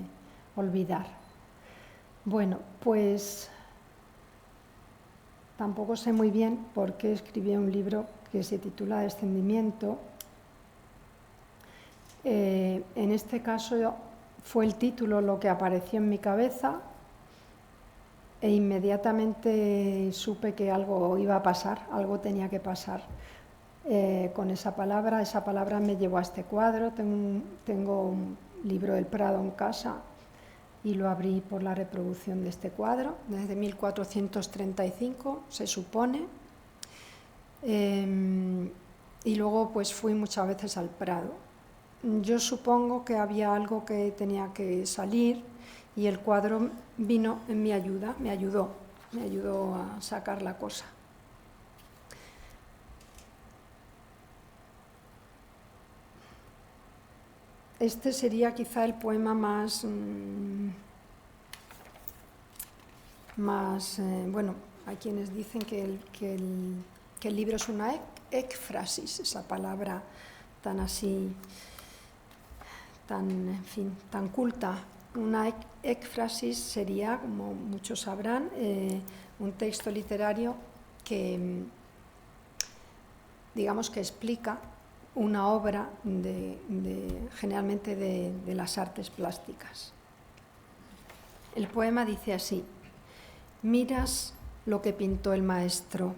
olvidar. Bueno, pues tampoco sé muy bien por qué escribí un libro que se titula Descendimiento. En este caso fue el título lo que apareció en mi cabeza e inmediatamente supe que algo iba a pasar, algo tenía que pasar con esa palabra. Esa palabra me llevó a este cuadro. Tengo un libro del Prado en casa y lo abrí por la reproducción de este cuadro, desde 1435, se supone. Y luego pues fui muchas veces al Prado. Yo supongo que había algo que tenía que salir y el cuadro vino en mi ayuda, me ayudó a sacar la cosa. Este sería quizá el poema más bueno, hay quienes dicen que el libro es una ekphrasis, esa palabra tan así, en fin, tan culta. Una ekphrasis sería, como muchos sabrán, un texto literario que digamos que explica una obra generalmente de las artes plásticas. El poema dice así: miras lo que pintó el maestro.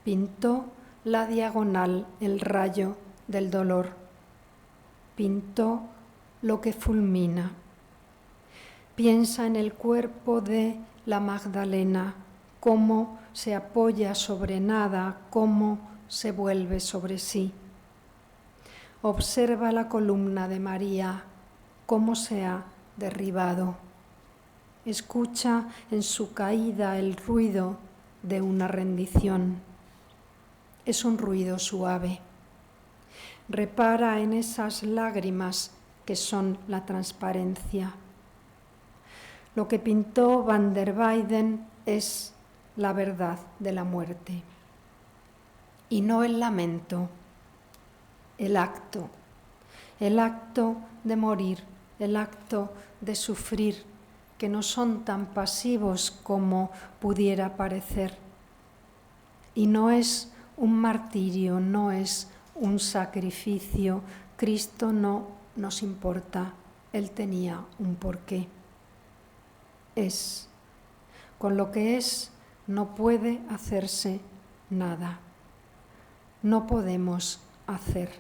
Pintó la diagonal, el rayo del dolor. Pintó lo que fulmina. Piensa en el cuerpo de la Magdalena, cómo se apoya sobre nada, cómo se vuelve sobre sí. Observa la columna de María, cómo se ha derribado. Escucha en su caída el ruido de una rendición. Es un ruido suave. Repara en esas lágrimas que son la transparencia. Lo que pintó Van der Weyden es la verdad de la muerte. Y no el lamento, el acto de morir, el acto de sufrir, que no son tan pasivos como pudiera parecer. Y no es un martirio, no es un sacrificio. Cristo no nos importa, Él tenía un porqué. Es. Con lo que es, no puede hacerse nada. No podemos hacer.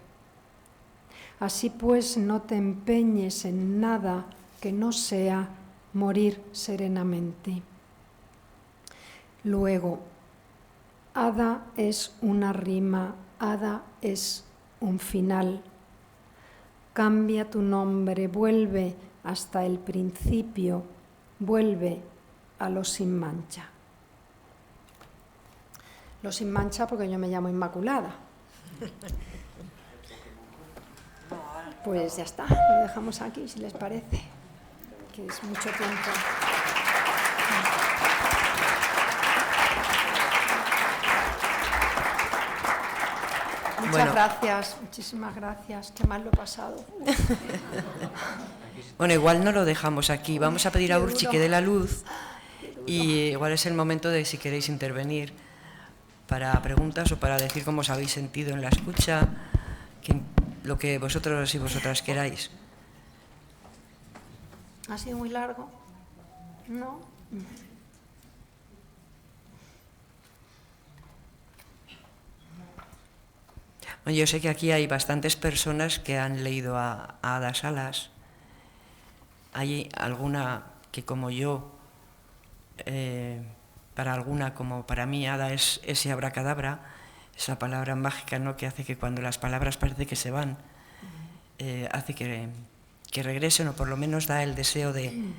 Así pues, no te empeñes en nada que no sea morir serenamente. Luego, Ada es una rima, Ada es un final. Cambia tu nombre, vuelve hasta el principio, vuelve a lo sin mancha. Lo sin mancha porque yo me llamo Inmaculada. Pues ya está, lo dejamos aquí si les parece, que es mucho tiempo. Muchas gracias, muchísimas gracias, qué mal lo he pasado. Bueno, igual no lo dejamos aquí, vamos a pedir a Urchi que dé la luz y igual es el momento de si queréis intervenir para preguntas o para decir cómo os habéis sentido en la escucha, lo que vosotros y vosotras queráis. ¿Ha sido muy largo? ¿No? Bueno, yo sé que aquí hay bastantes personas que han leído a Ada Salas. Hay alguna que, como yo, para alguna, como para mí, Ada es ese abracadabra, esa palabra mágica, ¿no?, que hace que cuando las palabras parece que se van, hace que regresen, o por lo menos da el deseo de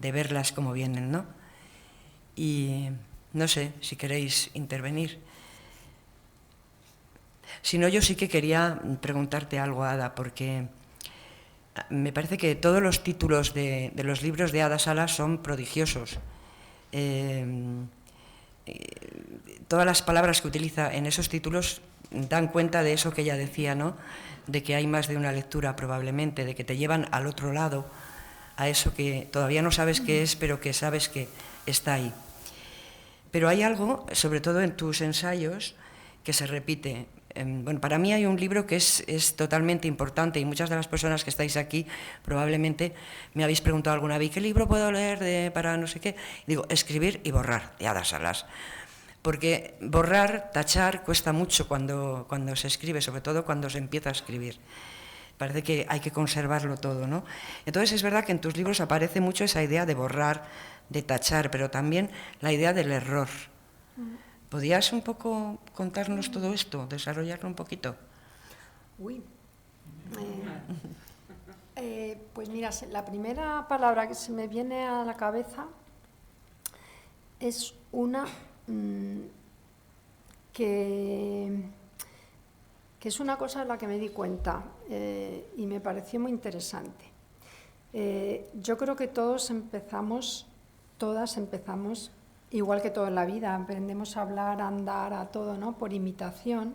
verlas como vienen, ¿no? Y no sé si queréis intervenir. Si no, yo sí que quería preguntarte algo, Ada, porque me parece que todos los títulos de los libros de Ada Salas son prodigiosos. Todas las palabras que utiliza en esos títulos dan cuenta de eso que ella decía, ¿no?, de que hay más de una lectura probablemente, de que te llevan al otro lado, a eso que todavía no sabes qué es, pero que sabes que está ahí. Pero hay algo, sobre todo en tus ensayos, que se repite. Bueno, para mí hay un libro que es totalmente importante, y muchas de las personas que estáis aquí probablemente me habéis preguntado alguna vez: ¿qué libro puedo leer para no sé qué? Y digo, Escribir y borrar, de Ada Salas. Porque borrar, tachar, cuesta mucho cuando se escribe, sobre todo cuando se empieza a escribir. Parece que hay que conservarlo todo, ¿no? Entonces es verdad que en tus libros aparece mucho esa idea de borrar, de tachar, pero también la idea del error. ¿Podrías un poco contarnos todo esto, desarrollarlo un poquito? Pues mira, la primera palabra que se me viene a la cabeza es una que es una cosa de la que me di cuenta y me pareció muy interesante. Yo creo que todas empezamos, igual que todo en la vida, aprendemos a hablar, a andar, a todo, ¿no?, por imitación.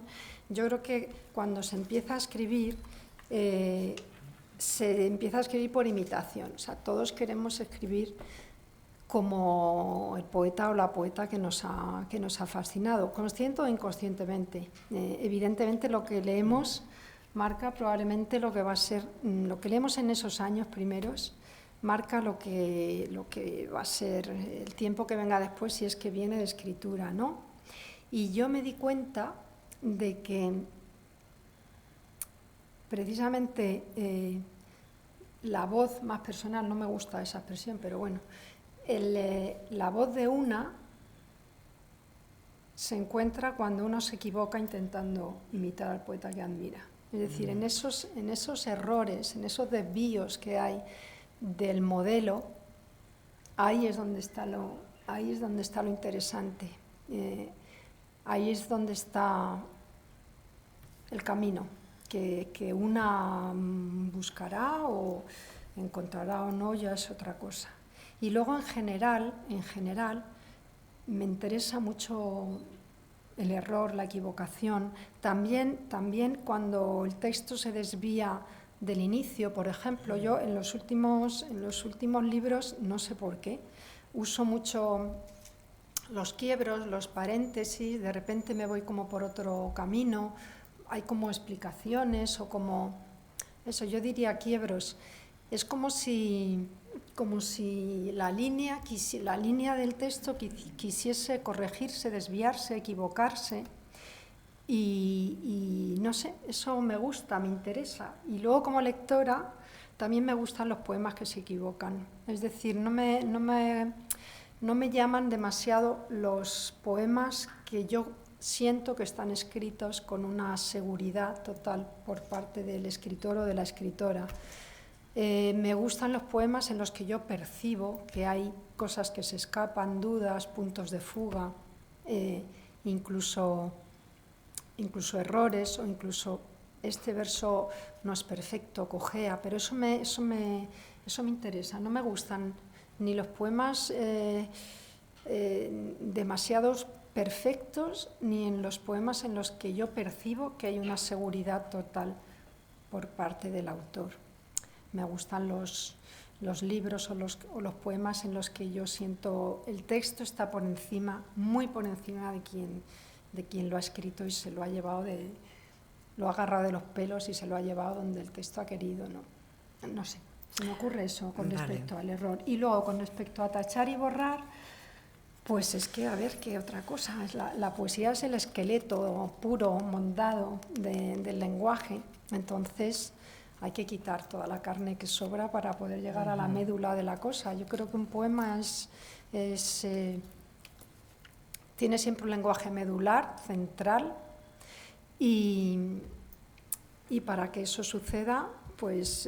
Yo creo que cuando se empieza a escribir, se empieza a escribir por imitación. O sea, todos queremos escribir como el poeta o la poeta que nos ha fascinado, consciente o inconscientemente. Evidentemente lo que leemos marca probablemente lo que va a ser, lo que leemos en esos años primeros, marca lo que va a ser el tiempo que venga después, si es que viene de escritura, ¿no? Y yo me di cuenta de que precisamente la voz más personal, no me gusta esa expresión, pero bueno, la voz de una se encuentra cuando uno se equivoca intentando imitar al poeta que admira. Es decir, en esos errores, en esos desvíos que hay del modelo, ahí es donde está lo interesante, ahí es donde está el camino que una buscará o encontrará o no, ya es otra cosa. Y luego en general, me interesa mucho el error, la equivocación. También cuando el texto se desvía del inicio, por ejemplo, yo en los últimos libros, no sé por qué, uso mucho los quiebros, los paréntesis, de repente me voy como por otro camino, hay como explicaciones o como eso, yo diría quiebros. Es como si la línea del texto quisiese corregirse, desviarse, equivocarse y no sé, eso me gusta, me interesa. Y luego como lectora también me gustan los poemas que se equivocan. Es decir, no me llaman demasiado los poemas que yo siento que están escritos con una seguridad total por parte del escritor o de la escritora. Me gustan los poemas en los que yo percibo que hay cosas que se escapan, dudas, puntos de fuga, incluso errores, o incluso este verso no es perfecto, cojea, pero eso me interesa. No me gustan ni los poemas demasiados perfectos, ni en los poemas en los que yo percibo que hay una seguridad total por parte del autor. Me gustan los libros o los poemas en los que yo siento el texto está por encima, muy por encima de quien lo ha escrito y se lo ha llevado lo ha agarrado de los pelos y se lo ha llevado donde el texto ha querido, ¿no? No sé, se me ocurre eso con respecto al error. Y luego con respecto a tachar y borrar, pues es que, a ver, ¿qué otra cosa? La poesía es el esqueleto puro, moldado del lenguaje, entonces hay que quitar toda la carne que sobra para poder llegar a la médula de la cosa. Yo creo que un poema tiene siempre un lenguaje medular, central, y para que eso suceda, pues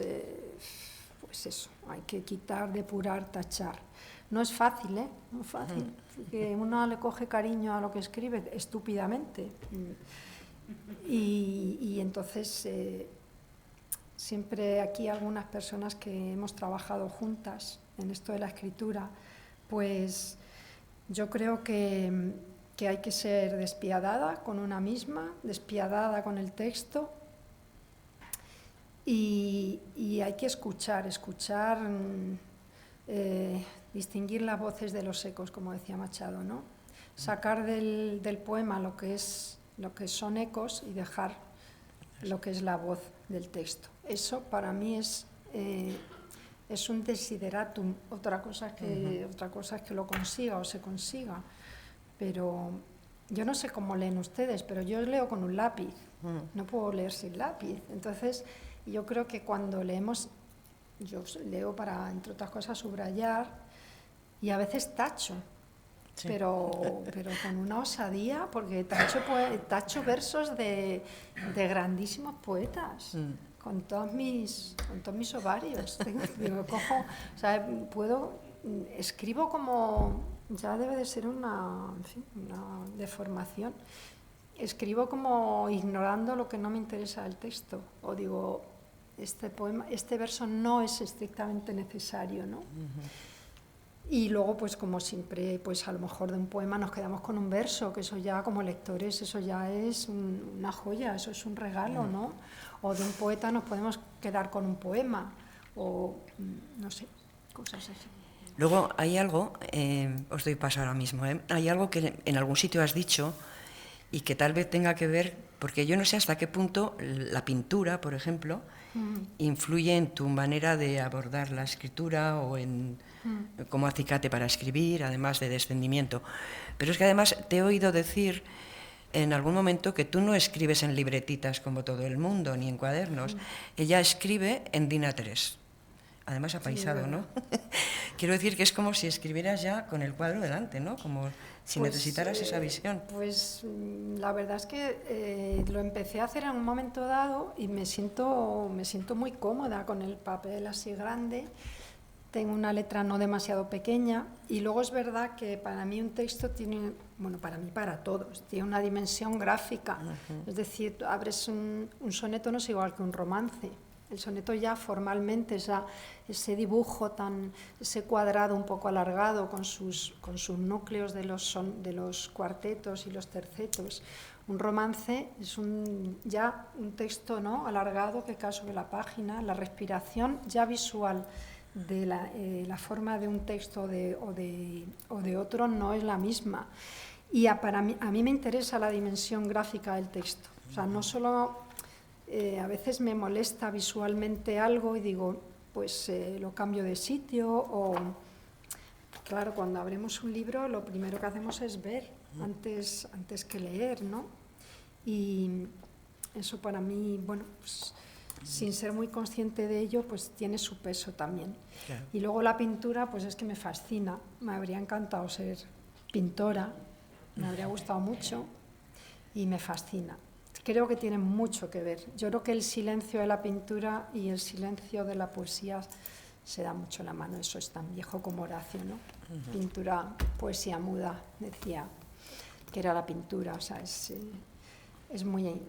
eso, hay que quitar, depurar, tachar. No es fácil, ¿eh? No es fácil. Que uno le coge cariño a lo que escribe estúpidamente. Y entonces siempre aquí algunas personas que hemos trabajado juntas en esto de la escritura, pues yo creo que hay que ser despiadada con una misma, despiadada con el texto, y hay que escuchar, distinguir las voces de los ecos, como decía Machado, ¿no? Sacar del poema lo que son ecos y dejar lo que es la voz del texto. Eso para mí es un desideratum. Otra cosa es que lo consiga o se consiga. Pero yo no sé cómo leen ustedes, pero yo leo con un lápiz. No puedo leer sin lápiz. Entonces, yo creo que cuando leemos, yo leo para, entre otras cosas, subrayar y a veces tacho. Sí. Pero con una osadía, porque tacho versos de grandísimos poetas, con todos mis ovarios. Escribo como, ya debe de ser una deformación, escribo como ignorando lo que no me interesa del texto, o digo, este verso no es estrictamente necesario, ¿no? Y luego, pues como siempre, pues a lo mejor de un poema nos quedamos con un verso, que eso ya como lectores, eso ya es una joya, eso es un regalo, ¿no? O de un poeta nos podemos quedar con un poema, o no sé, cosas así. Luego hay algo, os doy paso ahora mismo, hay algo que en algún sitio has dicho y que tal vez tenga que ver, porque yo no sé hasta qué punto la pintura, por ejemplo, influye en tu manera de abordar la escritura o en como acicate para escribir, además de descendimiento. Pero es que además te he oído decir en algún momento que tú no escribes en libretitas como todo el mundo, ni en cuadernos. Ella escribe en DIN A3. Además apaisado, ¿no? Quiero decir que es como si escribieras ya con el cuadro delante, ¿no? Como si necesitaras esa visión. Pues la verdad es que lo empecé a hacer en un momento dado y me siento muy cómoda con el papel así grande. Tengo una letra no demasiado pequeña y luego es verdad que para mí un texto tiene, bueno, para mí, para todos, tiene una dimensión gráfica. Es decir, abres un soneto no es igual que un romance. El soneto ya formalmente, ese dibujo, ese cuadrado un poco alargado con sus núcleos de los cuartetos y los tercetos. Un romance es ya un texto, ¿no?, alargado que cae sobre la página, la respiración ya visual de la forma de un texto o de otro no es la misma. Y a mí me interesa la dimensión gráfica del texto. O sea, no solo... a veces me molesta visualmente algo y digo, pues lo cambio de sitio o... Claro, cuando abrimos un libro lo primero que hacemos es ver antes que leer, ¿no? Y eso para mí, bueno, pues, sin ser muy consciente de ello, pues tiene su peso también. Claro. Y luego la pintura, pues es que me fascina. Me habría encantado ser pintora, me habría gustado mucho y me fascina. Creo que tiene mucho que ver. Yo creo que el silencio de la pintura y el silencio de la poesía se da mucho la mano. Eso es tan viejo como Horacio, ¿no? Pintura, poesía muda, decía que era la pintura. O sea, es muy,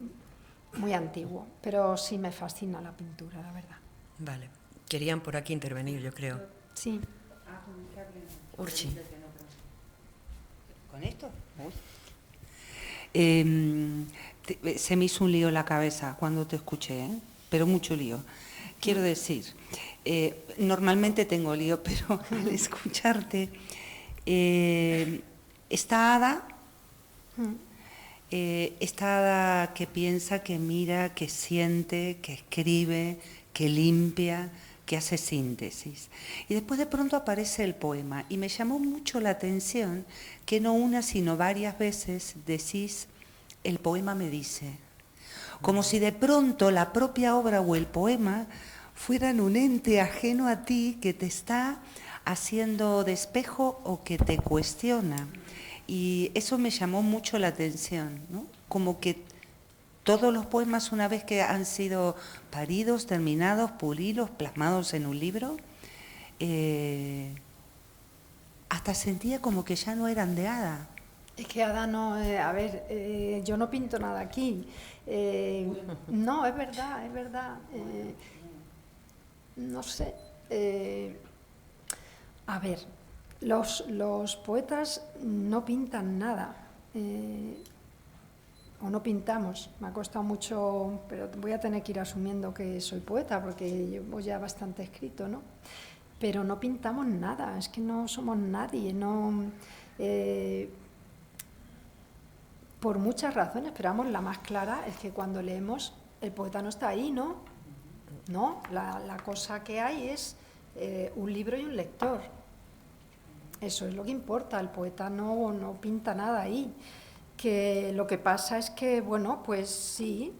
muy antiguo. Pero sí me fascina la pintura, la verdad. Vale. Querían por aquí intervenir, yo creo. Sí. Urchi. ¿Con esto? Se me hizo un lío en la cabeza cuando te escuché, pero mucho lío. Quiero decir, normalmente tengo lío, pero al escucharte, esta hada que piensa, que mira, que siente, que escribe, que limpia, que hace síntesis. Y después de pronto aparece el poema y me llamó mucho la atención que no una sino varias veces decís, el poema me dice, como si de pronto la propia obra o el poema fueran un ente ajeno a ti que te está haciendo de espejo o que te cuestiona. Y eso me llamó mucho la atención, ¿no? Como que todos los poemas, una vez que han sido paridos, terminados, pulidos, plasmados en un libro, hasta sentía como que ya no eran de Ada. Es que Ada no, yo no pinto nada aquí. No, es verdad, es verdad. No sé. A ver, los poetas no pintan nada. O no pintamos. Me ha costado mucho, pero voy a tener que ir asumiendo que soy poeta porque llevo ya bastante escrito, ¿no? Pero no pintamos nada, es que no somos nadie, no... por muchas razones, pero vamos, la más clara es que cuando leemos, el poeta no está ahí, ¿no? No, la cosa que hay es un libro y un lector. Eso es lo que importa, el poeta no pinta nada ahí. Que lo que pasa es que, bueno, pues sí,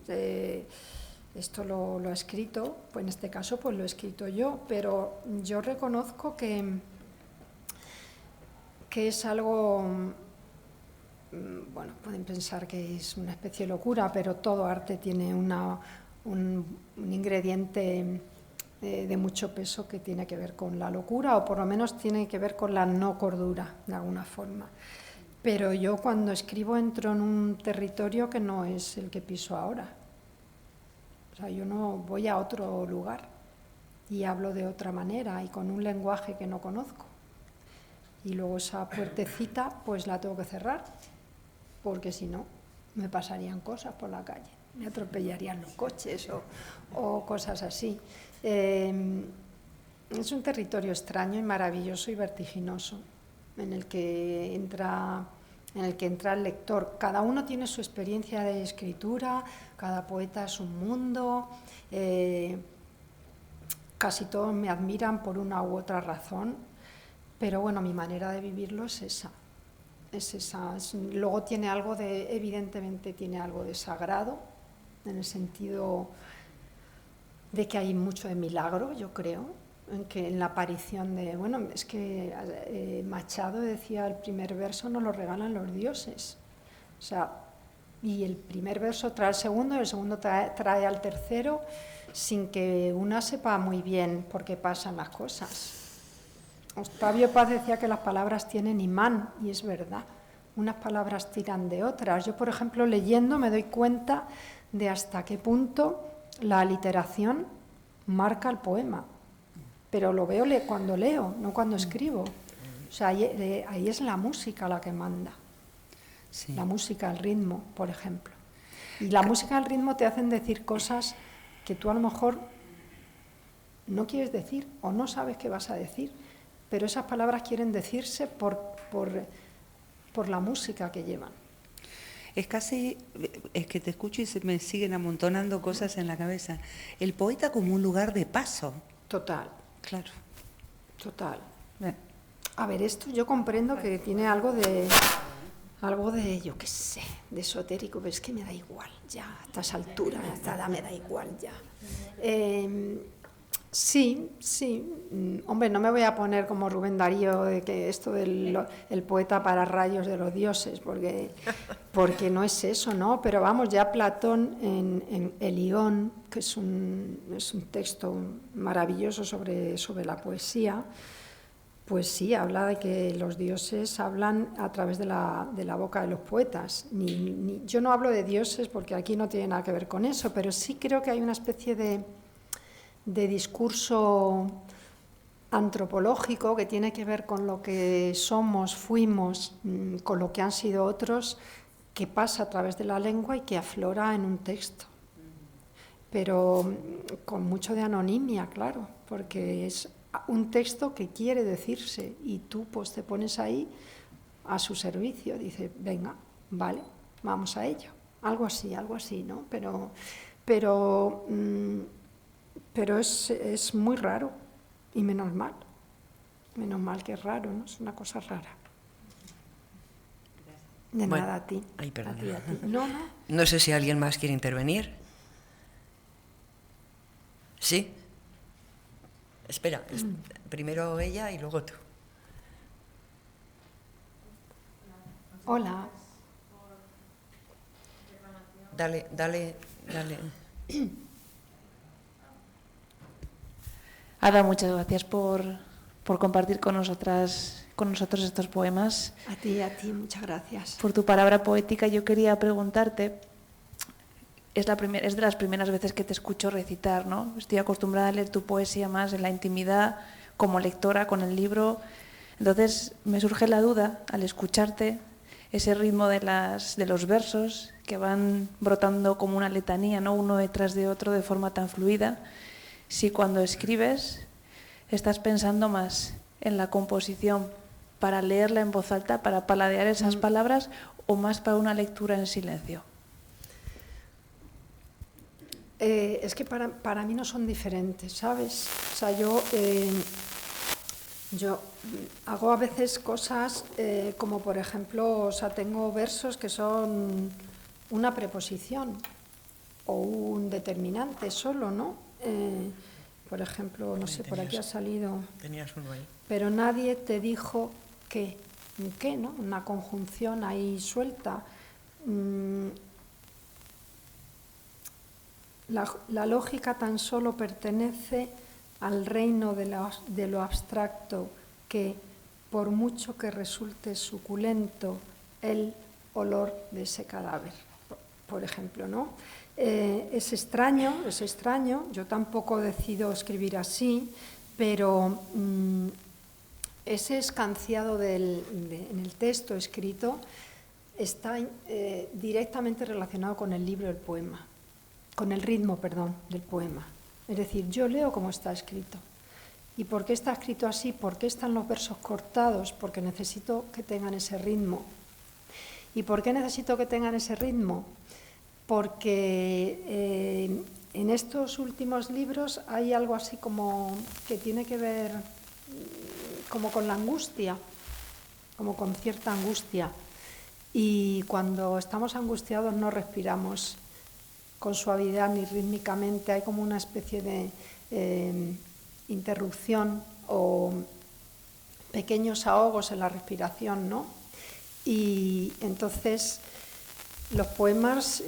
esto lo ha escrito, pues en este caso pues lo he escrito yo, pero yo reconozco que es algo, bueno, pueden pensar que es una especie de locura, pero todo arte tiene un ingrediente de mucho peso que tiene que ver con la locura, o por lo menos tiene que ver con la no cordura, de alguna forma. Pero yo cuando escribo entro en un territorio que no es el que piso ahora. O sea, yo no voy a otro lugar y hablo de otra manera y con un lenguaje que no conozco. Y luego esa puertecita pues la tengo que cerrar, porque si no me pasarían cosas por la calle, me atropellarían los coches o cosas así. Es un territorio extraño y maravilloso y vertiginoso, en el que entra el lector. Cada uno tiene su experiencia de escritura, cada poeta es un mundo, casi todos me admiran por una u otra razón, pero bueno, mi manera de vivirlo es esa. Luego tiene algo evidentemente tiene algo de sagrado, en el sentido de que hay mucho de milagro, yo creo, en la aparición de, bueno, es que Machado decía, el primer verso nos lo regalan los dioses, o sea, y el primer verso trae al segundo y el segundo trae al tercero, sin que una sepa muy bien por qué pasan las cosas. Octavio Paz decía que las palabras tienen imán, y es verdad, unas palabras tiran de otras. Yo, por ejemplo, leyendo me doy cuenta de hasta qué punto la aliteración marca el poema, pero lo veo cuando leo, no cuando escribo. O sea, ahí es la música la que manda, sí. La música, el ritmo, por ejemplo. Y la música y el ritmo te hacen decir cosas que tú a lo mejor no quieres decir o no sabes qué vas a decir, pero esas palabras quieren decirse por la música que llevan. Es que te escucho y se me siguen amontonando cosas en la cabeza. El poeta como un lugar de paso. Total. Claro. Total. A ver, esto yo comprendo que tiene algo de, yo qué sé, de esotérico, pero es que me da igual ya, a estas alturas, a esta edad me da igual ya. Sí, hombre, no me voy a poner como Rubén Darío de que esto del el poeta para rayos de los dioses, porque no es eso, ¿no? Pero vamos, ya Platón en Helión, que es un texto maravilloso sobre la poesía, pues sí, habla de que los dioses hablan a través de la boca de los poetas. Yo no hablo de dioses porque aquí no tiene nada que ver con eso, pero sí creo que hay una especie de discurso antropológico que tiene que ver con lo que somos, fuimos, con lo que han sido otros, que pasa a través de la lengua y que aflora en un texto. Pero con mucho de anonimia, claro, porque es un texto que quiere decirse y tú pues te pones ahí a su servicio, dice, venga, vale, vamos a ello. Algo así, ¿no? Pero es muy raro y menos mal que es raro, ¿no? Es una cosa rara. De bueno, nada a ti. Ay, perdón. A ti. No. No sé si alguien más quiere intervenir. ¿Sí? Espera, primero ella y luego tú. Hola. Dale. Ada, muchas gracias por compartir con nosotros estos poemas. A ti, muchas gracias. Por tu palabra poética, yo quería preguntarte, es de las primeras veces que te escucho recitar, ¿no? Estoy acostumbrada a leer tu poesía más en la intimidad, como lectora, con el libro. Entonces me surge la duda, al escucharte, ese ritmo de los versos que van brotando como una letanía, ¿no? Uno detrás de otro de forma tan fluida, si cuando escribes estás pensando más en la composición para leerla en voz alta, para paladear esas palabras, o más para una lectura en silencio. Es que para mí no son diferentes, ¿sabes? O sea, yo hago a veces cosas como, por ejemplo, o sea, tengo versos que son una preposición o un determinante solo, ¿no? Por ejemplo, no sé, por aquí ha salido... Tenías uno ahí. Pero nadie te dijo qué, ¿no? Una conjunción ahí suelta. La lógica tan solo pertenece al reino de lo abstracto que, por mucho que resulte suculento el olor de ese cadáver, por ejemplo, ¿no? Es extraño, yo tampoco decido escribir así, pero ese escanciado en el texto escrito está directamente relacionado con el libro del poema. Con el ritmo, del poema. Es decir, yo leo como está escrito. ¿Y por qué está escrito así? ¿Por qué están los versos cortados? Porque necesito que tengan ese ritmo. ¿Y por qué necesito que tengan ese ritmo? Porque en estos últimos libros hay algo así como que tiene que ver como con la angustia, como con cierta angustia. Y cuando estamos angustiados no respiramos con suavidad ni rítmicamente, hay como una especie de interrupción o pequeños ahogos en la respiración, ¿no? Y entonces los poemas,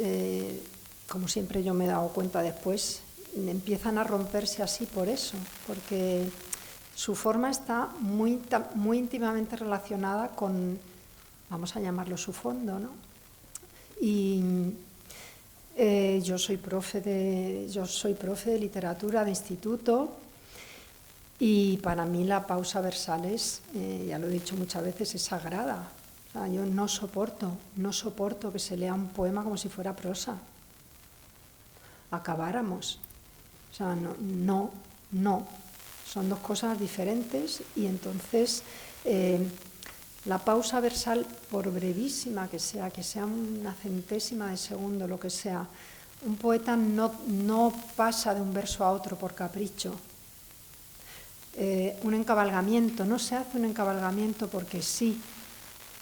como siempre yo me he dado cuenta después, empiezan a romperse así por eso, porque su forma está muy íntimamente relacionada con, vamos a llamarlo su fondo, ¿no? Y yo soy profe de literatura de instituto y para mí la pausa versal es, ya lo he dicho muchas veces, es sagrada. O sea, yo no soporto que se lea un poema como si fuera prosa. Acabáramos. O sea, no. Son dos cosas diferentes y entonces la pausa versal, por brevísima que sea una centésima de segundo, lo que sea, un poeta no pasa de un verso a otro por capricho. Un encabalgamiento, no se hace un encabalgamiento porque sí.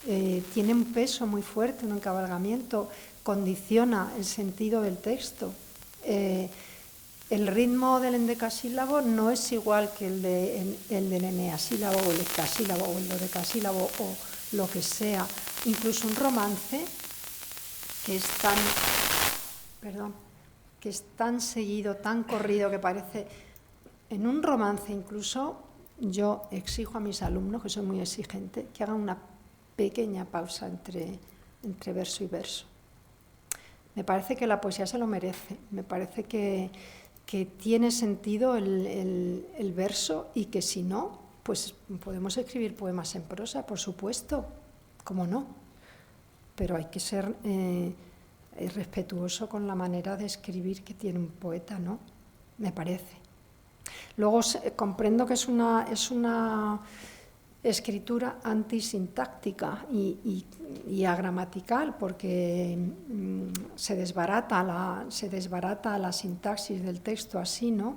Tiene un peso muy fuerte, un encabalgamiento condiciona el sentido del texto. El ritmo del endecasílabo no es igual que el del eneasílabo o el hectasílabo o el dodecasílabo o lo que sea. Incluso un romance que es tan seguido, tan corrido, que parece... En un romance incluso yo exijo a mis alumnos, que soy muy exigente, que hagan una pequeña pausa entre verso y verso. Me parece que la poesía se lo merece, me parece que tiene sentido el verso y que si no, pues podemos escribir poemas en prosa, por supuesto, cómo no, pero hay que ser respetuoso con la manera de escribir que tiene un poeta, ¿no? Me parece. Luego comprendo que es una escritura antisintáctica y agramatical, porque se desbarata la sintaxis del texto así, ¿no?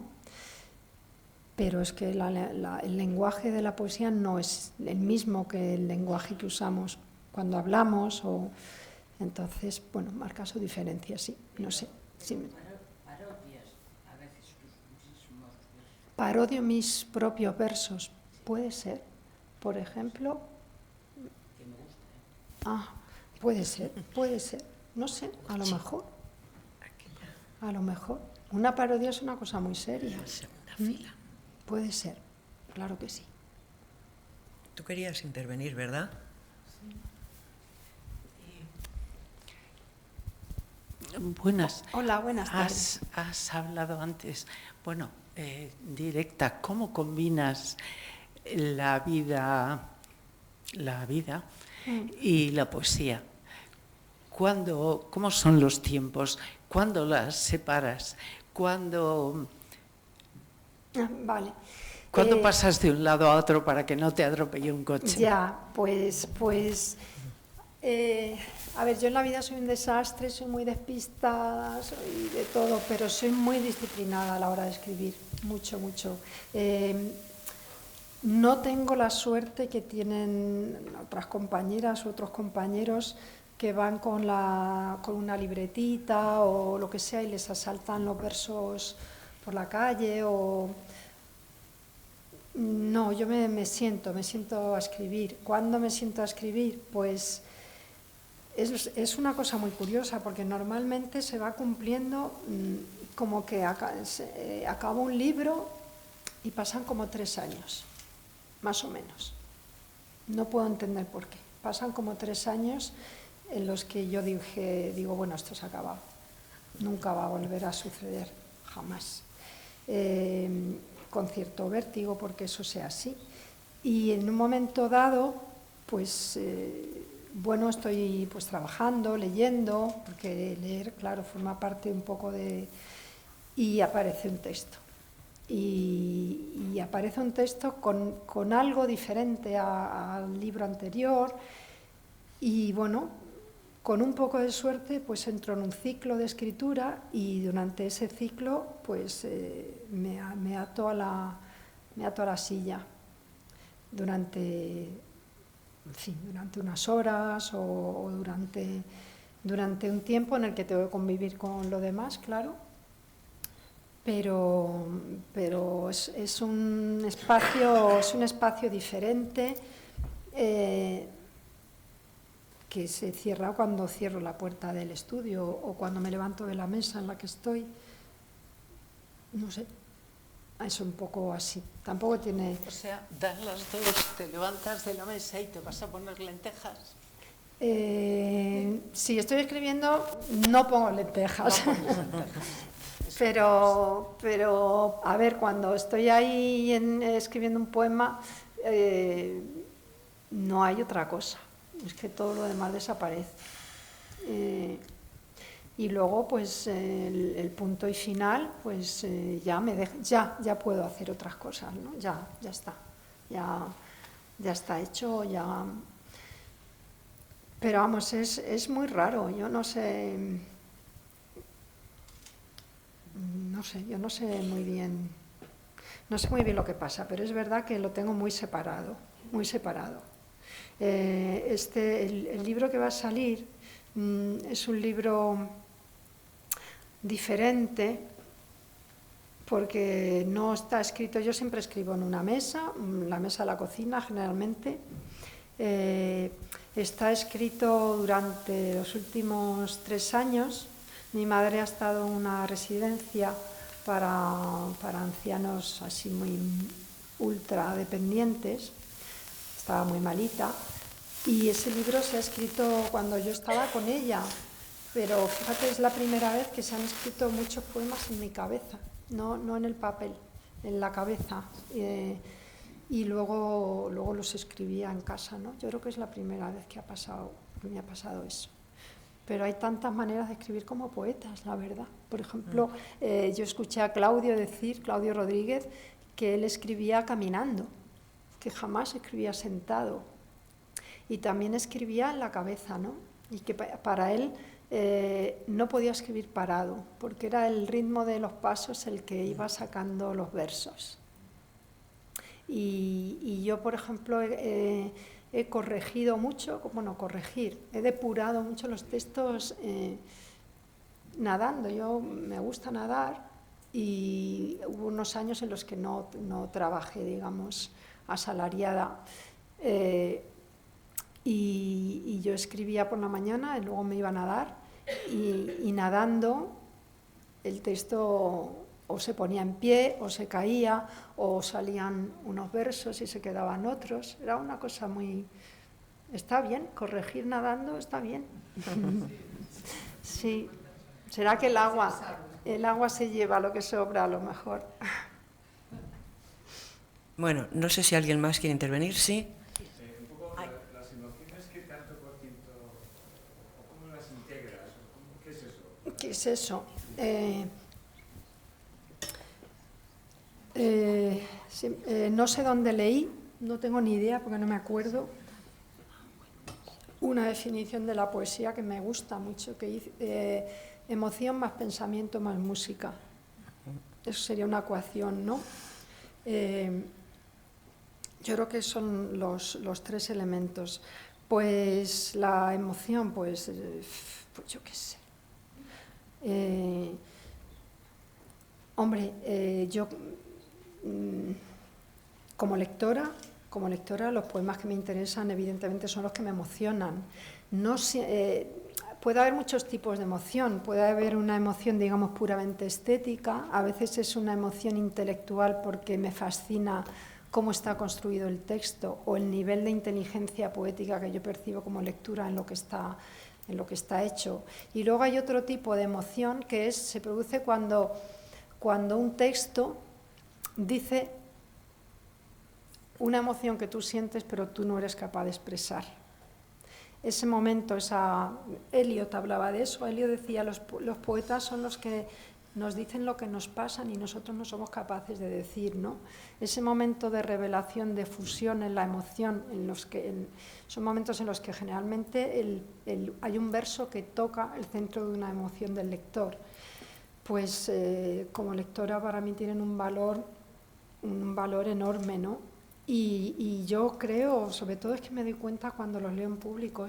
Pero es que el lenguaje de la poesía no es el mismo que el lenguaje que usamos cuando hablamos, entonces, bueno, marca su diferencia, sí, no sé. Sí. Parodio mis propios versos, puede ser, por ejemplo. Puede ser, no sé, a lo mejor. Una parodia es una cosa muy seria. Puede ser, claro que sí. Tú querías intervenir, ¿verdad? Buenas. Hola, buenas tardes. Has hablado antes, directa, ¿cómo combinas la vida y la poesía? ¿Cómo son los tiempos? ¿Cuándo las separas? ¿Cuándo pasas de un lado a otro para que no te atropelle un coche? Ya, pues a ver, yo en la vida soy un desastre, soy muy despistada, soy de todo, pero soy muy disciplinada a la hora de escribir, mucho. No tengo la suerte que tienen otras compañeras u otros compañeros que van con una libretita o lo que sea y les asaltan los versos por la calle No, yo me siento a escribir. ¿Cuándo me siento a escribir? Pues es una cosa muy curiosa porque normalmente se va cumpliendo como que acabo un libro y pasan como 3 años, más o menos. No puedo entender por qué. Pasan como 3 años en los que yo digo, bueno, esto se ha acabado. Nunca va a volver a suceder, jamás. Con cierto vértigo porque eso sea así. Y en un momento dado, pues... estoy pues trabajando, leyendo, porque leer, claro, forma parte un poco de... Y aparece un texto. y aparece un texto con algo diferente al libro anterior y bueno, con un poco de suerte pues entro en un ciclo de escritura y durante ese ciclo pues me ato a la silla durante unas horas o durante un tiempo en el que tengo que convivir con lo demás, claro. Pero es un espacio diferente que se cierra cuando cierro la puerta del estudio o cuando me levanto de la mesa en la que estoy. No sé, es un poco así. Tampoco tiene... O sea, das las dos, te levantas de la mesa y te vas a poner lentejas. Si estoy escribiendo, no pongo lentejas. Pero, a ver, cuando estoy ahí escribiendo un poema, no hay otra cosa. Es que todo lo demás desaparece. Y luego, pues, el punto y final, pues, ya puedo hacer otras cosas, ¿no? Ya está. Ya está hecho, ya... Pero, vamos, es muy raro. Yo no sé... yo no sé muy bien lo que pasa, pero es verdad que lo tengo muy separado, muy separado. El libro que va a salir es un libro diferente porque no está escrito, yo siempre escribo en una mesa, la mesa de la cocina generalmente. Está escrito durante los últimos 3 años. Mi madre ha estado en una residencia para ancianos así muy ultra dependientes, estaba muy malita, y ese libro se ha escrito cuando yo estaba con ella, pero fíjate, es la primera vez que se han escrito muchos poemas en mi cabeza, no en el papel, en la cabeza, y luego los escribía en casa, ¿no? Yo creo que es la primera vez que me ha pasado eso. Pero hay tantas maneras de escribir como poetas, la verdad. Por ejemplo, yo escuché a Claudio Rodríguez, que él escribía caminando, que jamás escribía sentado. Y también escribía en la cabeza, ¿no? Y que para él no podía escribir parado, porque era el ritmo de los pasos el que iba sacando los versos. Y yo, por ejemplo, he corregido mucho, he depurado mucho los textos nadando. Yo me gusta nadar y hubo unos años en los que no trabajé, digamos, asalariada. Y yo escribía por la mañana y luego me iba a nadar y nadando el texto o se ponía en pie o se caía o salían unos versos y se quedaban otros. Era una cosa muy... Está bien, corregir nadando está bien. Sí, será que el agua se lleva lo que sobra a lo mejor. Bueno, no sé si alguien más quiere intervenir, ¿sí? Un poco las emociones que tanto por ciento, ¿cómo las integras? ¿Qué es eso? ¿Qué es eso? No sé dónde leí, no tengo ni idea porque no me acuerdo, una definición de la poesía que me gusta mucho, que dice emoción más pensamiento más música. Eso sería una ecuación, ¿no? Yo creo que son los 3 elementos. Pues la emoción, pues yo qué sé. Yo como lectora, los poemas que me interesan evidentemente son los que me emocionan. Puede haber muchos tipos de emoción, puede haber una emoción, digamos, puramente estética, a veces es una emoción intelectual porque me fascina cómo está construido el texto o el nivel de inteligencia poética que yo percibo como lectura en lo que está hecho. Y luego hay otro tipo de emoción que se produce cuando un texto dice una emoción que tú sientes pero tú no eres capaz de expresar. Ese momento, Eliot hablaba de eso. Eliot decía, los poetas son los que nos dicen lo que nos pasan y nosotros no somos capaces de decir, ¿no? Ese momento de revelación, de fusión en la emoción, son momentos en los que generalmente hay un verso que toca el centro de una emoción del lector. Pues como lectora para mí tienen un valor enorme, ¿no? Y yo creo, sobre todo es que me doy cuenta cuando los leo en público,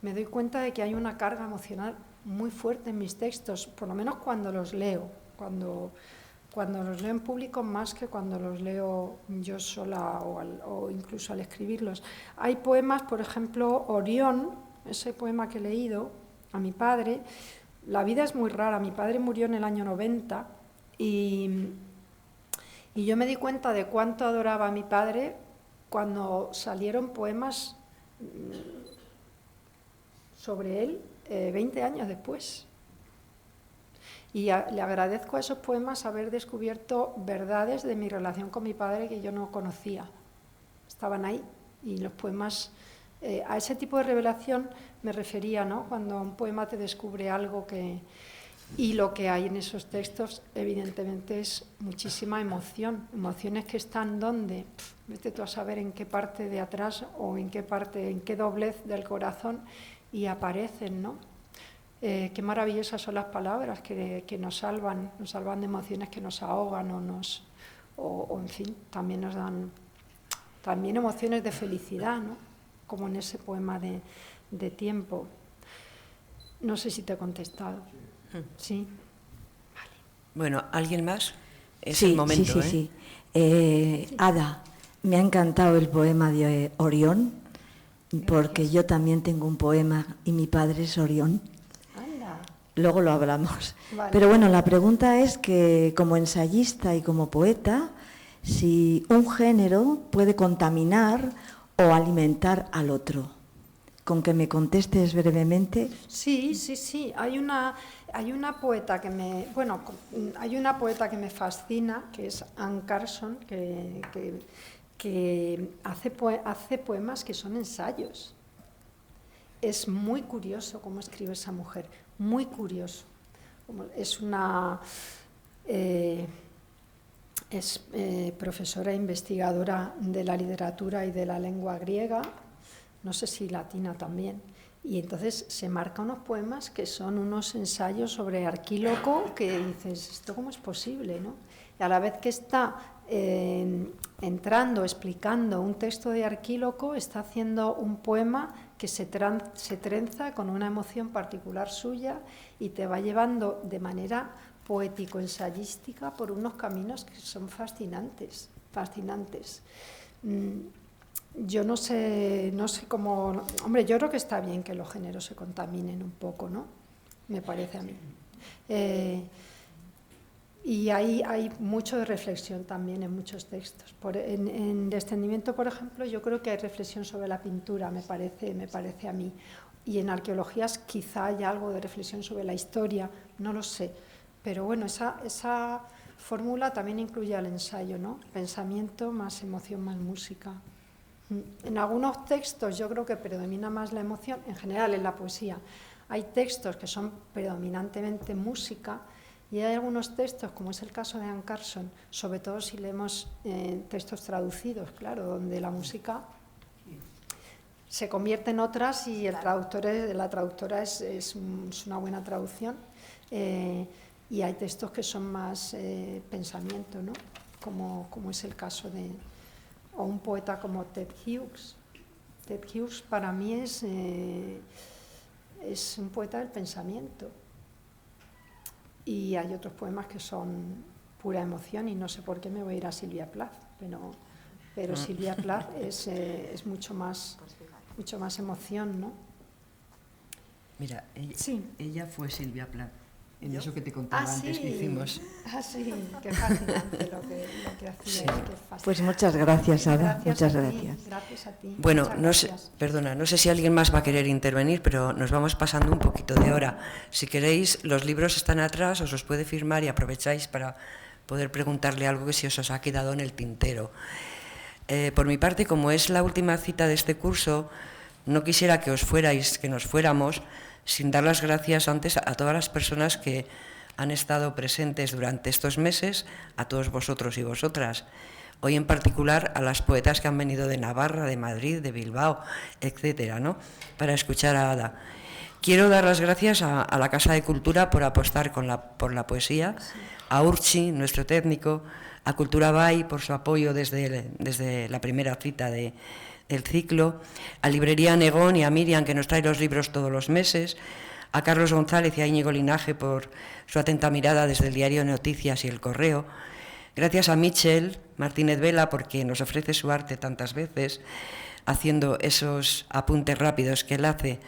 me doy cuenta de que hay una carga emocional muy fuerte en mis textos, por lo menos cuando los leo, cuando los leo en público más que cuando los leo yo sola o incluso al escribirlos. Hay poemas, por ejemplo, Orión, ese poema que he leído a mi padre. La vida es muy rara, mi padre murió en el año 90 y yo me di cuenta de cuánto adoraba a mi padre cuando salieron poemas sobre él 20 años después. Y le agradezco a esos poemas haber descubierto verdades de mi relación con mi padre que yo no conocía. Estaban ahí y los poemas... a ese tipo de revelación me refería, ¿no? Cuando un poema te descubre algo que... Y lo que hay en esos textos, evidentemente, es muchísima emoción. Emociones que están donde, vete tú a saber en qué parte de atrás o en qué doblez del corazón, y aparecen, ¿no? Qué maravillosas son las palabras que nos salvan de emociones que nos ahogan o en fin, también nos dan también emociones de felicidad, ¿no? Como en ese poema de Tiempo. No sé si te he contestado. Sí. Vale. Bueno, ¿alguien más? Es el momento, sí. Ada, me ha encantado el poema de Orión, porque yo también tengo un poema y mi padre es Orión. Anda. Luego lo hablamos. Vale. Pero bueno, la pregunta es que como ensayista y como poeta, si un género puede contaminar o alimentar al otro. Con que me contestes brevemente. Sí. Hay una poeta que hay una poeta que me fascina, que es Anne Carson, que hace poemas que son ensayos. Es muy curioso cómo escribe esa mujer, muy curioso. Es profesora e investigadora de la literatura y de la lengua griega, no sé si latina también, y entonces se marca unos poemas que son unos ensayos sobre Arquíloco que dices, ¿esto cómo es posible, no? Y a la vez que está explicando un texto de Arquíloco, está haciendo un poema que se trenza con una emoción particular suya y te va llevando de manera poético-ensayística por unos caminos que son fascinantes. Yo no sé cómo... Hombre, yo creo que está bien que los géneros se contaminen un poco, ¿no? Me parece a mí. Y hay mucho de reflexión también en muchos textos. En Descendimiento, por ejemplo, yo creo que hay reflexión sobre la pintura, me parece a mí. Y en Arqueologías quizá haya algo de reflexión sobre la historia, no lo sé. Pero bueno, esa fórmula también incluye al ensayo, ¿no? Pensamiento más emoción más música. En algunos textos yo creo que predomina más la emoción, en general en la poesía. Hay textos que son predominantemente música y hay algunos textos, como es el caso de Anne Carson, sobre todo si leemos textos traducidos, claro, donde la música se convierte en otras y la traductora es una buena traducción. Y hay textos que son más pensamiento, ¿no? Como es el caso de... O un poeta como Ted Hughes. Ted Hughes para mí es un poeta del pensamiento. Y hay otros poemas que son pura emoción y no sé por qué me voy a ir a Silvia Plath, pero Silvia Plath es mucho más emoción, ¿no? Mira, ella fue Silvia Plath. En eso que te contaba antes que hicimos. Sí, qué fascinante lo que hacía. Sí. Pues muchas gracias, Ada. Gracias a ti. Bueno, no sé si alguien más va a querer intervenir, pero nos vamos pasando un poquito de hora. Si queréis, los libros están atrás, os los puede firmar y aprovecháis para poder preguntarle algo que si os ha quedado en el tintero. Por mi parte, como es la última cita de este curso, no quisiera que nos fuéramos sin dar las gracias antes a todas las personas que han estado presentes durante estos meses, a todos vosotros y vosotras. Hoy en particular a las poetas que han venido de Navarra, de Madrid, de Bilbao, etcétera, ¿no?, para escuchar a Ada. Quiero dar las gracias a la Casa de Cultura por apostar por la poesía, a Urchi, nuestro técnico, a Cultura Bay por su apoyo desde la primera cita del ciclo, a Librería Negón y a Miriam, que nos trae los libros todos los meses, a Carlos González y a Íñigo Linaje por su atenta mirada desde el diario Noticias y El Correo. Gracias a Michel Martínez Vela, porque nos ofrece su arte tantas veces, haciendo esos apuntes rápidos que él hace,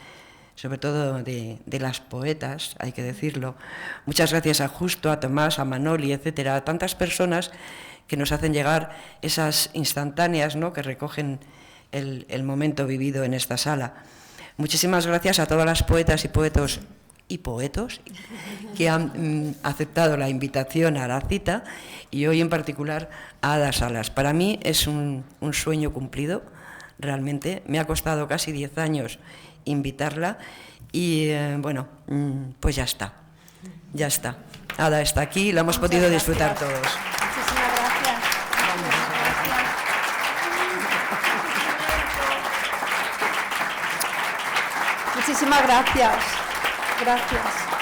sobre todo de las poetas, hay que decirlo. Muchas gracias a Justo, a Tomás, a Manoli, etcétera, a tantas personas que nos hacen llegar esas instantáneas, ¿no?, que recogen el momento vivido en esta sala. Muchísimas gracias a todas las poetas y poetos que han aceptado la invitación a la cita, y hoy en particular a Ada Salas. Para mí es un sueño cumplido, realmente. Me ha costado casi 10 años invitarla y bueno, pues ya está. Ada está aquí, la hemos podido disfrutar todos. Muchísimas gracias. Muchísimas gracias. Gracias.